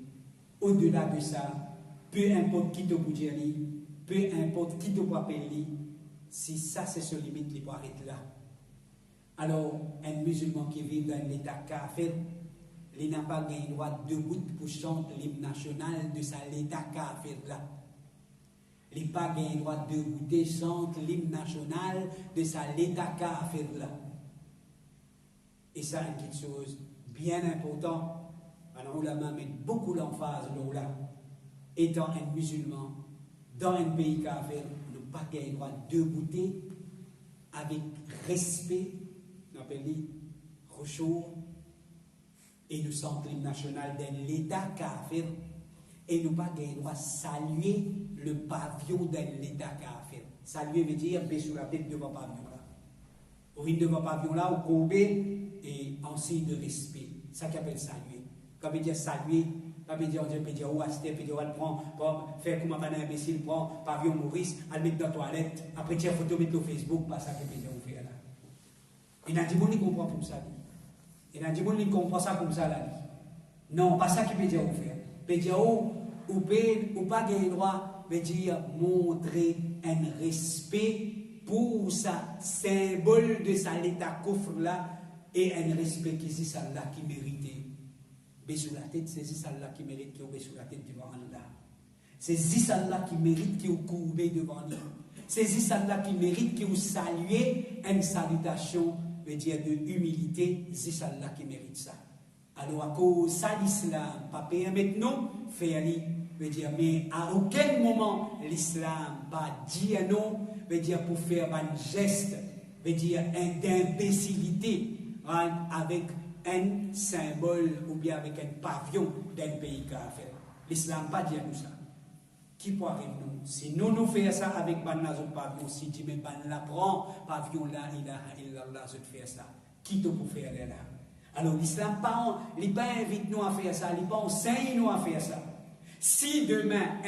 Au-delà de ça, peu importe qui te peut dire, peu importe qui te peut appeler, si ça c'est sa limite, il peut arrêter là. Alors, un musulman qui vit dans l'état kafir, il n'a pas le droit de debout pour chanter l'hymne national de l'état kafir là. Il n'a pas le droit de goûter chanter l'hymne national de l'état kafir là. Et ça, c'est quelque chose bien important. Alors, on met beaucoup l'emphase là. Étant un musulman dans un pays kafir, il n'a pas le droit de goûter avec respect, on appelle Rochaud, et nous sommes l'hymne national de l'État kafir, et nous pas le droit de saluer le pavillon de l'État kafir. Saluer veut dire baisser sur la tête devant le pavillon là. Au vin devant le pavillon là, au Kobe, et en signe de respect. Ça qu'on appelle saluer. Quand on dit saluer, quand on dit on peut dire où acheter, on peut prendre, faire comme un imbécile, prendre pavillon Maurice, le mettre dans la toilette, après tirer photo, mettre sur Facebook, pas ça qu'on peut dire on fait là. Il y a des gens qui comprennent comme ça. Il y a des gens qui comprennent ça comme ça là. Non, pas ça qui peut dire on fait. Peut dire ou pas le droit, veut dire montrer un respect pour sa symbole de sa l'état coffre là et un respect qui c'est ça là qui méritait. Baisser la tête, c'est ça là qui mérite qui baisse la tête devant Allah. C'est ça là qui mérite qui courbé devant lui. C'est ça là qui mérite qui saluer une salutation, veut dire de humilité, c'est ça là qui mérite ça. Alors à cause ça l'islam, pas permettre non faire veut dire mais à aucun moment l'islam pas dit non, veut dire pour faire un geste, veut dire d'imbécilité avec un symbole ou bien avec un pavillon d'un pays kafir. L'islam pas dit nous ça. Qui peut arriver nous? Si nous faisons ça avec Banazot pavillon, si tu me l'apprends, pavillon là, ilaha illallah, je te fais ça. Qui te peut faire là? Alors l'islam il pas invite nous à faire ça, il pas enseigne nous à faire ça. Si demain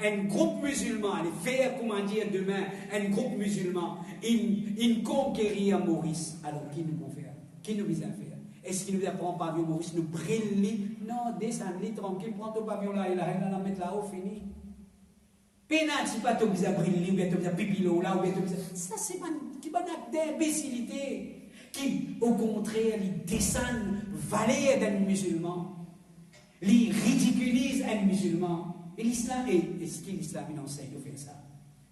un groupe musulman allait faire, comment dire, demain un groupe musulman, il conquérir Maurice, alors qui nous peut faire? Qui nous vise à faire? Est-ce qu'il nous apprend pavillon Maurice, nous brûler? Non, descendez tranquille, prends ton pavillon là, il a la mettre là-haut, fini. Pénalty, pas tout à brûler, ou bien tout à pipilo là, ou bien tout à. Ça, c'est un acte d'imbécilité qui, au contraire, il descend valer d'un musulman. Il ridiculise un musulman. Et l'islam, est-ce que l'islam enseigne nous faire ça?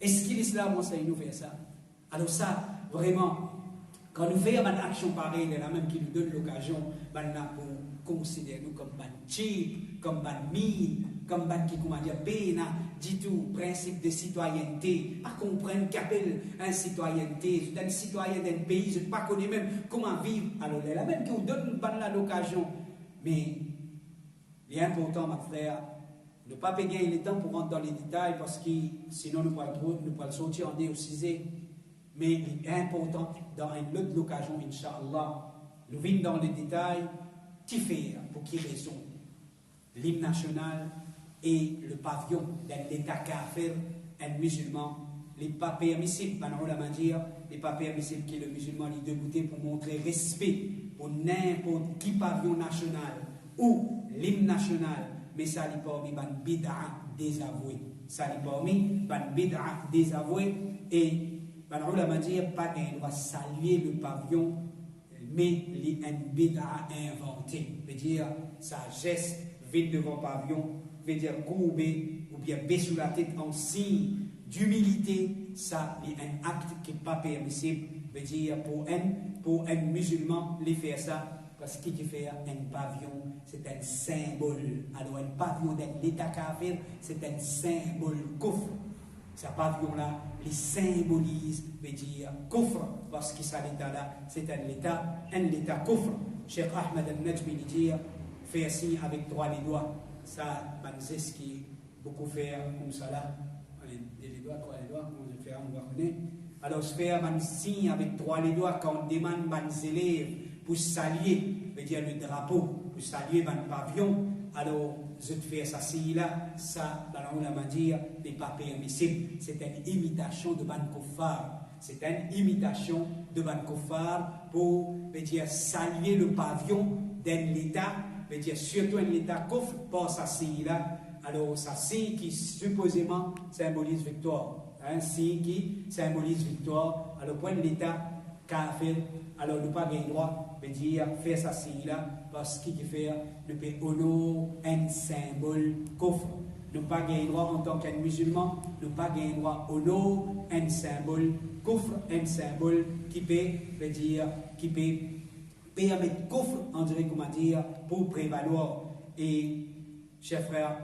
Est-ce que l'islam enseigne nous faire ça? Alors ça, vraiment, quand nous faisons une action pareille, il y en a même qui nous donne l'occasion pour considérer nous comme un cheap, comme un mine, comme un qui, comment dire, péna, dit tout, principe de citoyenneté, pas comprendre qu'appelle un citoyenneté, un citoyen d'un pays, je ne pas connais même comment vivre. Alors il y en a même qui nous donne l'occasion. Mais il est important, ma frère, ne pas payer le temps pour rentrer dans les détails parce que sinon nous pourrons sortir en déocisé. Mais il est important, dans une autre occasion, Inch'Allah, nous venons dans les détails, qui fait, pour qui raison? L'hymne national et le pavillon d'un État kafir, un musulman, n'est pas permissible, n'est pas permissible que le musulman ait débouté pour montrer respect pour n'importe qui pavillon national ou l'hymne national, mais ça n'est pas mis une bid'a désavouée. Ça n'est pas mis une bid'a désavouée et les ulama disent pas qu'on doit saluer le pavillon, mais un bid'a inventé. Veut dire, sa geste, vide devant le pavillon, veut dire courber ou bien baisser la tête en signe d'humilité. Ça, c'est un acte qui n'est pas permissible. Veut dire, pour un musulman, les faire ça, parce qu'il fait un pavillon, c'est un symbole. Alors, un pavillon d'un État kafir, c'est un symbole kufr. Ce pavillon-là, il symbolise, veut dire, kufr, parce que ça, l'État-là, c'est un État kufr. Cheikh Ahmed al-Najmi, il dit, faire signe avec droit les doigts. Ça, c'est ce qui beaucoup faire comme ça là. Les doigts, droit les doigts, comment je fais, on va connaître. Alors, faire un signe avec droit les doigts quand on demande les élèves pour saluer, veut dire le drapeau, pour saluer le pavillon. Alors, je te fais ça, là, ça, on l'a dit, n'est pas permissible. C'est une imitation de Ban Kofar. C'est une imitation de Ban Kofar pour, veut dire, saluer le pavillon d'un État, veut dire, surtout un État Kofar, pas ça, là. Alors, ça, qui supposément symbolise victoire. Un signe qui symbolise victoire. Alors, point de l'État kafir, alors nous pas le droit de dire faire ça signe là parce qu'il fait nous peut honorer un symbole kufr. Nous pas le droit en tant qu'un musulman, nous pas le droit honorer un symbole kufr, un symbole qui peut dire qui peut permettre kufr, on dirait comment dire, pour prévaloir. Et chers frères,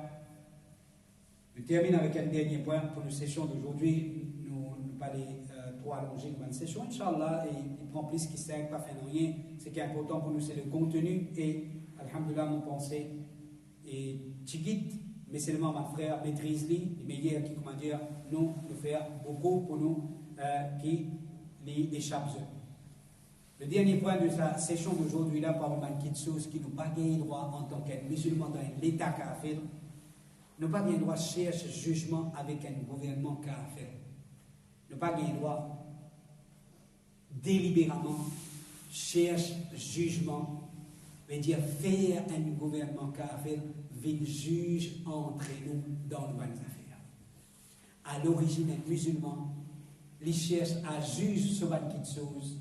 je termine avec un dernier point pour nos sessions d'aujourd'hui. Nous pas les trop allonger une session, Inch'Allah, et il prend plus qui sert, pas fait rien. Ce qui est important pour nous, c'est le contenu et, alhamdoulilah, mon pensée et tigit, mais seulement ma frère maîtrise-les, les meilleurs qui, comment dire, nous faire beaucoup pour nous qui les échappent. Le dernier point de sa session d'aujourd'hui, là, par une petite chose qui nous pas gagné droit en tant qu'un musulman dans l'État kafir, nous pas gagné droit chercher jugement avec un gouvernement kafir. Nous pas gagné droit délibérément cherche jugement, veut dire faire un gouvernement kafir, vient juge entre nous dans nos affaires. À l'origine, un musulman, il cherche à juger ce petite chose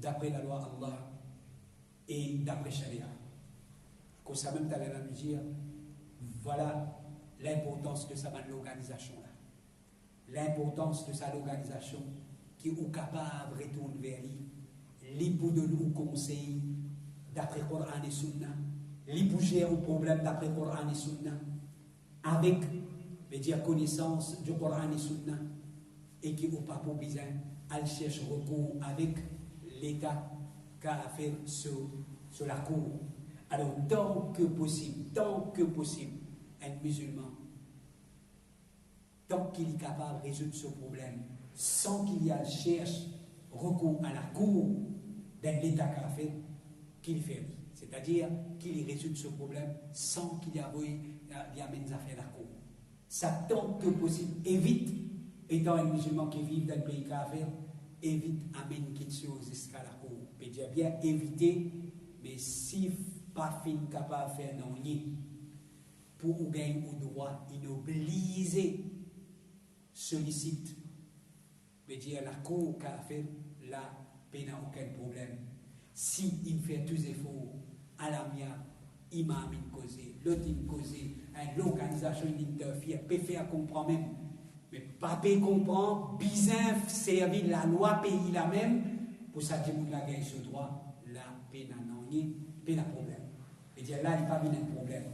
d'après la loi Allah et d'après Sharia. Comme ça même, tu allais nous dire, voilà l'importance de sa l'organisation-là. L'importance de sa l'organisation qui est capable de retourner vers lui, lui pour donner un conseil d'après Coran et Sunna, lui pour gérer un problème d'après Coran et Sunna, avec, veut dire, connaissance du Coran et Sunna, et qui n'a pas pour besoin, elle cherche recours avec l'État qu'a à faire sur la cour. Alors, tant que possible, un musulman, tant qu'il est capable de résoudre ce problème, sans qu'il y ait cherche recours à la cour d'un État qu'a fait, qu'il fait. C'est-à-dire qu'il résout ce problème sans qu'il y amène des affaires à la cour. Ça, tant que possible, évite, étant un musulman qui vit dans le pays qu'a fait, évite amener quelque chose jusqu'à la cour. On peut dire bien éviter, mais si pas fin capable de faire non rien, pour gagner au droit, inobligé, sollicite, veut dire la cour qu'a fait, là, il n'a aucun problème. Si il fait tous les efforts, à la mienne, il m'a mis causé, l'autre il causé, l'organisation interfère, peut faire comprendre même. Mais pas comprendre, bizarre servir la loi pays la même, pour ça que vous la gagnez ce droit, là, peine n'a rien, problème. Et dire là, il n'y a pas un problème.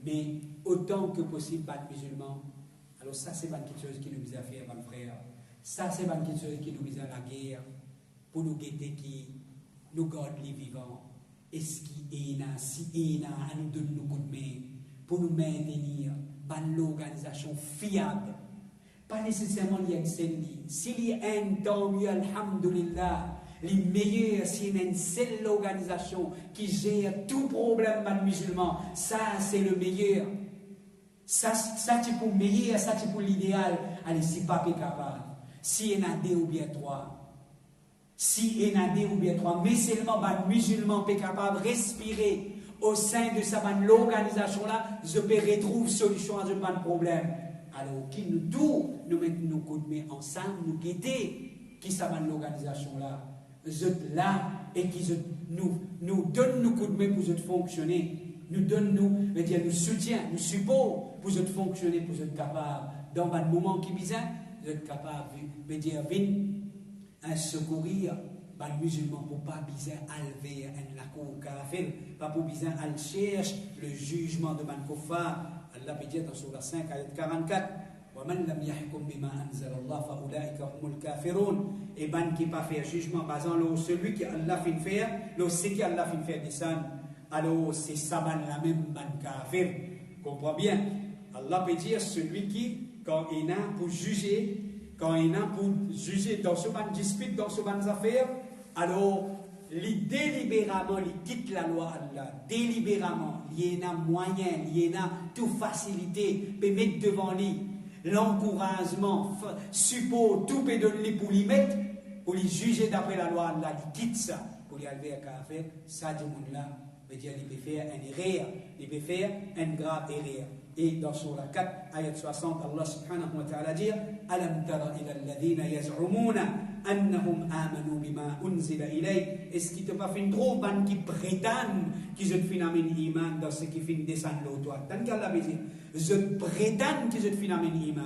Mais autant que possible, pas de musulmans, alors ça, c'est pas quelque chose qui nous vise à faire, mon frère. Ça, c'est pas quelque chose qui nous vise à la guerre, pour nous guetter qui nous garde les vivants. Est-ce qu'il est là, si il est là, à nous donner nos coups de main, pour nous maintenir par l'organisation fiable. Pas nécessairement lié avec celle-ci. S'il y a un tant mieux, alhamdulillah, les meilleurs, s'il y a une seule organisation qui gère tout problème dans le musulman, ça c'est le meilleur. Ça c'est pour le meilleur, ça c'est pour l'idéal. Allez, si pas capable, s'il y en a deux ou bien trois, mais seulement le musulman est capable de respirer au sein de sa l'organisation-là, je peux retrouver solution à ce problème. Alors, qui nous tout, nous mettons nos coups de main ensemble, nous guider, qui ça l'organisation-là, je là, et qui nous donne nos coups de main pour fonctionner, nous donne nous soutient, nous support pour fonctionner, pour être capable, dans un moment qui est bizarre, vous êtes capable de dire, à secourir les musulmans pour pas bizarre alver la cour kafir, pas pour bizarre al cherche le jugement de man kuffar. Allah peut dire dans Surah 5, ayat 44, وَمَنْ لَمْ يَحْكُمْ بِمَا أَنزَلَ اللَّهُ فَأُولَٰئِكَ هُمُ الْكَافِرُونَ. Et ban qui pas faire jugement basant celui qui Allah fait faire, ce qui Allah fait faire descendre, alors c'est ça la même ban kafir. Comprends bien? Allah peut dire celui qui, quand il a pour juger, dans ce ban dispute, dans ce ban affaire, alors délibérément, il quitte la loi Allah, délibérément, il y a moyen, il y a toute facilité, peut mettre devant lui l'encouragement, support, tout peut donner pour lui mettre, pour lui juger d'après la loi Allah, il quitte ça, pour lui aller à faire, ça du monde là, veut dire, il peut faire une erreur, il peut faire une grave erreur. Et dans Surah 4, ayat 60, Allah subhanahu wa ta'ala dit Alam tara ila alladhina yaz'umuna annahum amanu bima unzila ilayk. Est-ce qu'il te pas fait trop ban qui prétendent qu'ils ont fait un iman dans ce qui fait descendre l'eau toi? Tant qu'Allah veut dire, je prétends qu'ils ont fait un iman.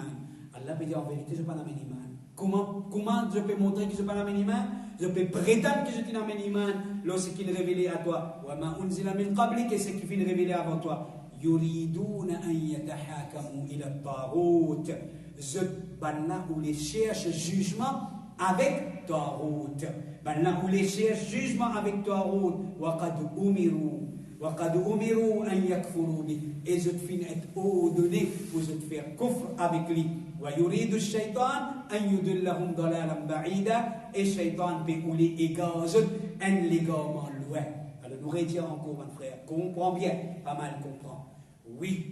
Allah veut dire en vérité, je n'ai pas un iman. Comment je peux montrer que je n'ai pas un iman? Je peux prétendre que je suis un iman lorsqu'il est révélé à toi. Wa ma unzila min qablik, et ce qui fait révélé avant toi. Yuriduna an yatahakamu ila at-taghut. Je banna où les cherche jugement avec Tarout. Banna où les cherche jugement avec Tarout. Wa qad umiru an yakfuru bi. Et je te finis être ordonné pour te faire kufr avec lui. Wa yuridu ash-shaytan an yudillahum dalalan ba'ida. Et shaytan peut ou les égage un l'égarement loin. Alors nous redire encore mon frère, comprends bien, pas mal comprend. Oui,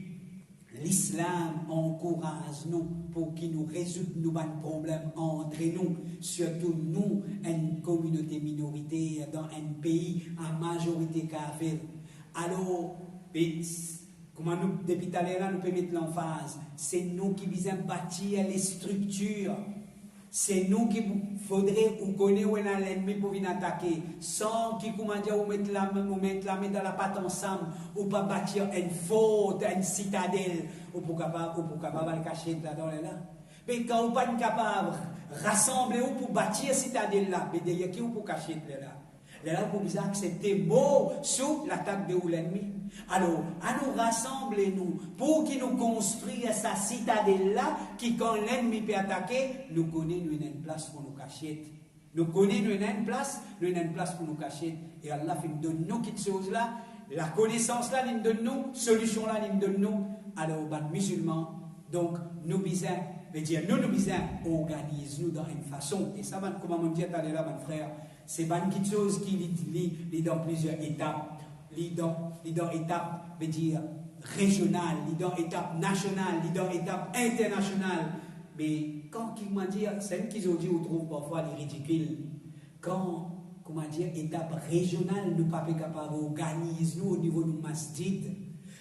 l'islam encourage nous pour qu'il nous résoudre nos problèmes entre nous, surtout nous, une communauté minoritaire dans un pays en majorité kafir. Alors, comment nous, depuis tout à l'heure, nous pouvons mettre l'emphase, c'est nous qui visons bâtir les structures. C'est nous qui faudrait ou connaître où l'ennemi pour venir attaquer, sans qu'il comment dire ou mettre la main dans la patte ensemble, ou pas bâtir une faute, une citadelle, ou pour capable le cacher là-dedans là. Mais quand on n'est pas capable de rassembler ou pour bâtir citadelle là, mais derrière qui ou pour cacher là. Là, pour nous accepter mot sous l'attaque de l'ennemi. Alors, à nous rassembler, nous, pour qu'il nous construise sa citadelle-là, qui, quand l'ennemi peut attaquer, nous connaissons une place pour nous cacher. Nous connaissons une place pour nous cacher. Et Allah fait nous donner nous quelque chose là, la connaissance là, il nous donne nous, solution là, il nous donne nous. Alors, les musulmans, donc, nous bisons, organise-nous dans une façon. Et ça, comme on dit tout à l'heure, mon frère, c'est quelque chose qui lit dans plusieurs étapes. Lit dans étapes, veut dire régionales, lit dans étapes nationales, lit dans étapes internationales. Mais quand il m'a dit, c'est qu'ils ont dit, on trouve parfois les ridicules. Quand, comment dire, étape régionale, nous ne sommes pas capables d'organiser nous au niveau du masjid.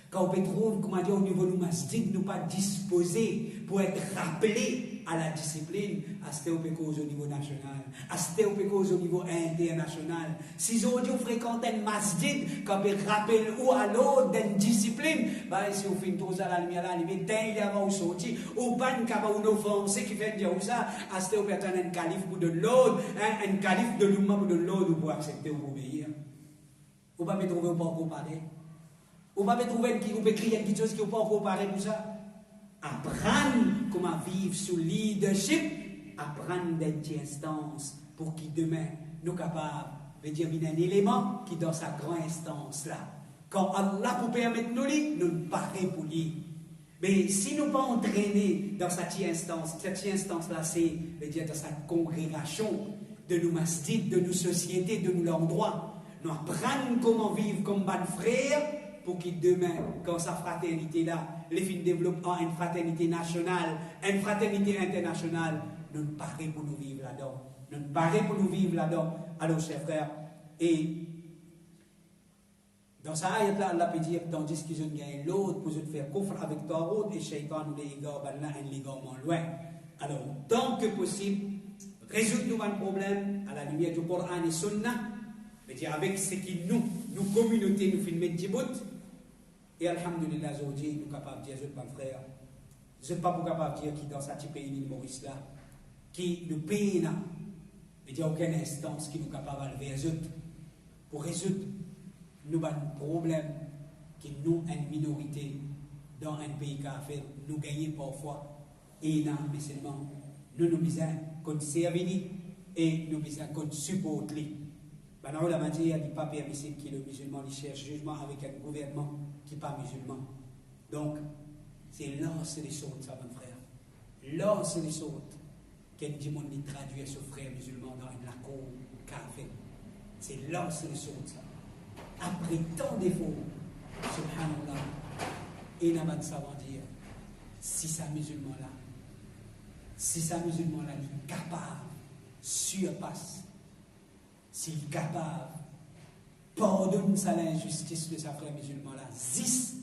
Quand on peut trouver, comment dire, au niveau du masjid, nous ne sommes pas disposés pour être rappelés à la discipline, à ce qu'on peut cause au niveau national, à ce qu'on peut cause au niveau international. Si aujourd'hui on fréquente un masjid, quand on peut rappeler ou à l'autre d'une discipline, bah, si on fait une chose à la lumière, il y a un sorti, ou pas une offense qui fait dire ça, à ce qu'on peut attendre un calife pour de l'autre, un calife de l'humain pour de l'autre, pour accepter ou pour obéir. Ou pas me trouver au pas encore parler. Ou pas me trouver qui peut crier quelque chose qui n'est pas encore parler pour ça. Apprendre comment vivre sous leadership, apprendre d'être instance pour qui demain nous capables de dire un élément qui dans sa grande instance là. Quand Allah vous permet de nous ne paraît pour lui. Mais si nous pas entraînés dans cette instance là, c'est dire dans sa congrégation, de nos masjids, de nos sociétés, de nos endroits, nous apprendre comment vivre comme bon frère. Pour que demain, quand sa fraternité-là, les filles développent une fraternité nationale, une fraternité internationale, nous ne parlons pour nous vivre là-dedans. Nous ne parlons pour nous vivre là-dedans. Alors, chers frères, et dans ça, Allah peut dire, tandis qu'ils ont gagné l'autre pour se faire coffre avec Tarout et Shaitan nous les égare, là, un légarement loin. Alors, tant que possible, résoudre-nous un problème à la lumière du Coran et Sunna, dire avec ce qui nous communauté, nous filmons de Djibouti. Et alhamdulillah, aujourd'hui, nous sommes capables de dire, je ne frère, je ne suis pas capable de dire qui dans ce pays de Maurice là, qui nous paye là, il n'y a aucune instance qui nous est capable de résoudre. Pour résoudre nos problèmes qui nous, une minorité dans un pays qui a fait, nous gagnons parfois, et non, mais seulement, nous besoin qu'on serve et nous besoin qu'on supporte lui. Maintenant, la matière n'est pas permissible que le musulman cherche jugement avec un gouvernement qui n'est pas musulman. Donc, c'est là c'est les sortes, ça, mon frère. Là c'est les sortes. Quel du monde traduit ce frère musulman dans la cour café. C'est là c'est les sortes, ça. Après tant d'efforts, subhanallah, et n'a pas de savoir dire si ça musulman-là est capable, surpasse. S'il est capable, pardonne ça l'injustice de sa frère musulman là, zis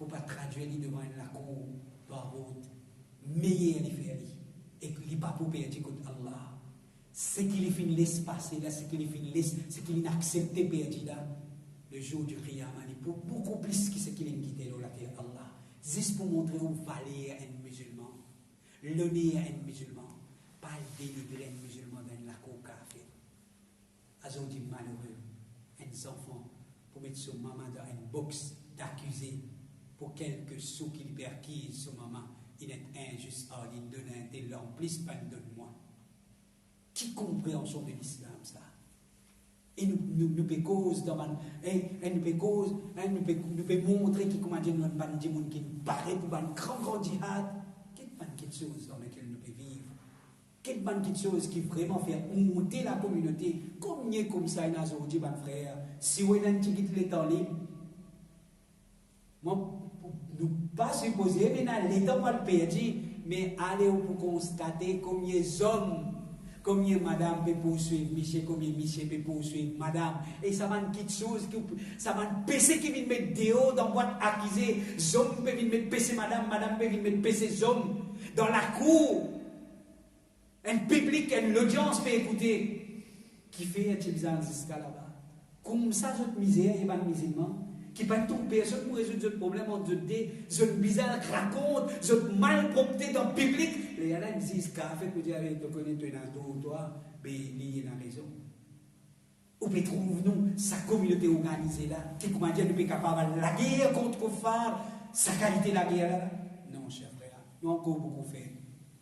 pour pas traduire devant la cour par route, meilleur les faire et qu'il n'est pas pour perdre contre Allah. Ce qu'il fait laisse passer là, ce qu'il fait laisse, ce qu'il n'accepte perdre là, le jour du Qiyamah, il pour beaucoup plus que ce qu'il a quitté dans la terre Allah. Juste pour montrer où valeur un musulman, l'honneur un musulman, pas délivrer un musulman dans la cour kafir. Aujourd'hui malheureux, un enfant pour mettre son maman dans une box d'accusé pour quelques sous qu'il perquise son maman, il est injuste, il donne un tel en plus, pas il donne moins. Qui compréhension de l'islam ça? Et nous peut cause dans nous peut cause, nous peut montrer qui comment dire nous pas des monde qui paraît pour un grand jihad. Quelque chose dans lequel nous peut vivre. Quelque chose qui vraiment fait monter la communauté. Combien comme ça il y a aujourd'hui mon frère. Si vous avez un petit l'état libre, moi nous pas supposer mais l'état pas le perdre, mais allez pour constater combien d'hommes. Combien madame peut poursuivre Michel, combien Michel peut poursuivre madame. Et ça va une petite chose, ça va une PC qui vient mettre des hauts dans boîte accusée. Hommes peuvent venir mettre PC madame, madame peut venir mettre PC hommes. Dans la cour, un public, l'audience peut écouter. Qui fait un bizarre jusqu'à là-bas. Comme ça, cette misère, il y a pas de musulman. Qui pas tout personne pour résoudre ce problème en deux je bizarre raconte, je mal prompté dans le public. Les gens me disent qu'à fait, vous dire, tu connais toi, mais il y a la raison. Ou peut trouve-nous sa communauté organisée là, qui comment dire, nous sommes capables de la guerre contre Kofar, sa qualité de la guerre là. Non, cher frère, nous encore beaucoup fait.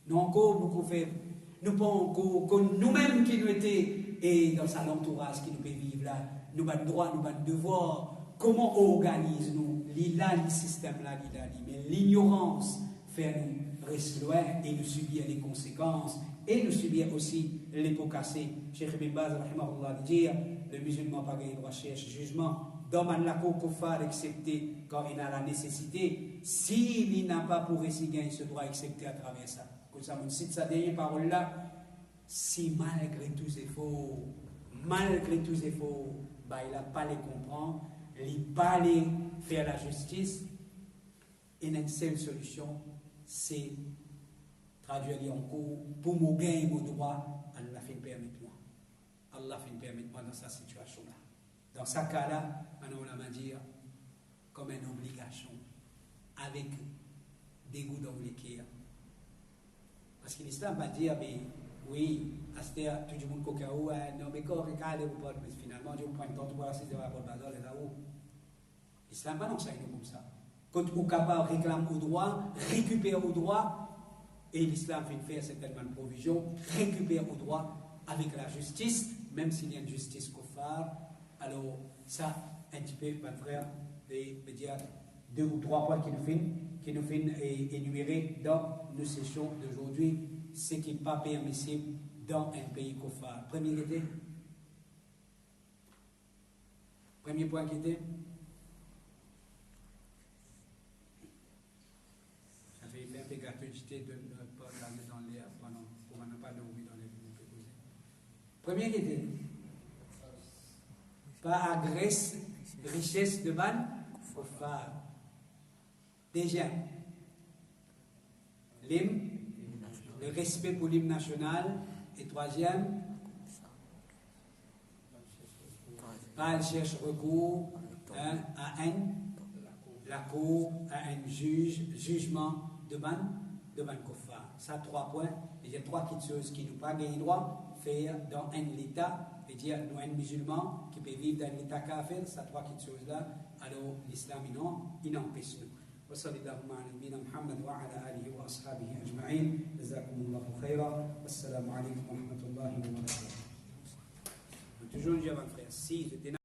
Nous encore beaucoup fait. Nous pas encore, nous-mêmes qui nous étions, et dans sa entourage qui nous peut vivre là, nous avons le droit, nous avons le devoir. Comment organise-nous le système là, mais l'ignorance fait nous rester loin et nous subir les conséquences et nous subir aussi les pots cassés. Cheikh Ibn Baz, rahimahullah, dit le musulman pas gagné droit cherche jugement dans la kofar excepté quand il a la nécessité, s'il n'a pas pour récit gagner ce droit excepté à travers ça. Comme ça, on cite sa dernière parole là, si malgré tous les efforts, bah, il n'a pas les comprendre. Il n'a pas les faire la justice, et une seule solution, c'est traduire en cours pour me gagner mon droit. Allah fait permettre moi. Allah fait permettre moi dans cette situation-là. Dans ce cas-là, on va dire comme une obligation, avec des goûts dans les cœurs. Parce que l'islam va dire, mais oui, à ce temps, tout le monde cocaou, non, mais quand on regarde, mais finalement, je prends le temps de voir si c'est la bonne bazar, et là-haut. L'islam va n'enseigner comme ça. Quand on est capable de réclamer au droit, récupérer au droit, et l'islam fait faire certainement une provision, récupérer au droit avec la justice, même s'il y a une justice kofar. Alors, ça, un petit peu, mon frère, de dire 2 ou 3 points qui nous fait énumérer dans nos sessions d'aujourd'hui, ce qui n'est pas permissible dans un pays kofar. Premier point qui était ça fait un peu gratuité de ne pas aller dans l'air pendant qu'on n'a pas d'envie dans les poser. Premier qui était pas agresse richesse de ban kofar. Déjà, l'hymne, le respect pour l'hymne national, et troisième, pas elle cherche recours à la cour, à un jugement de ban kofar. Ça, 3 points. Il y a 3 petites choses qui nous pas gagné droit faire dans un état, et dire nous un musulman qui peut vivre dans un état kafir, ça 3 petites choses là. Alors l'islam il n'empêche nous. وصلى اللهم على نبينا محمد وعلى اله واصحابه اجمعين جزاكم الله خيرا والسلام عليكم ورحمه الله وبركاته. Toujours dire à mon frère, si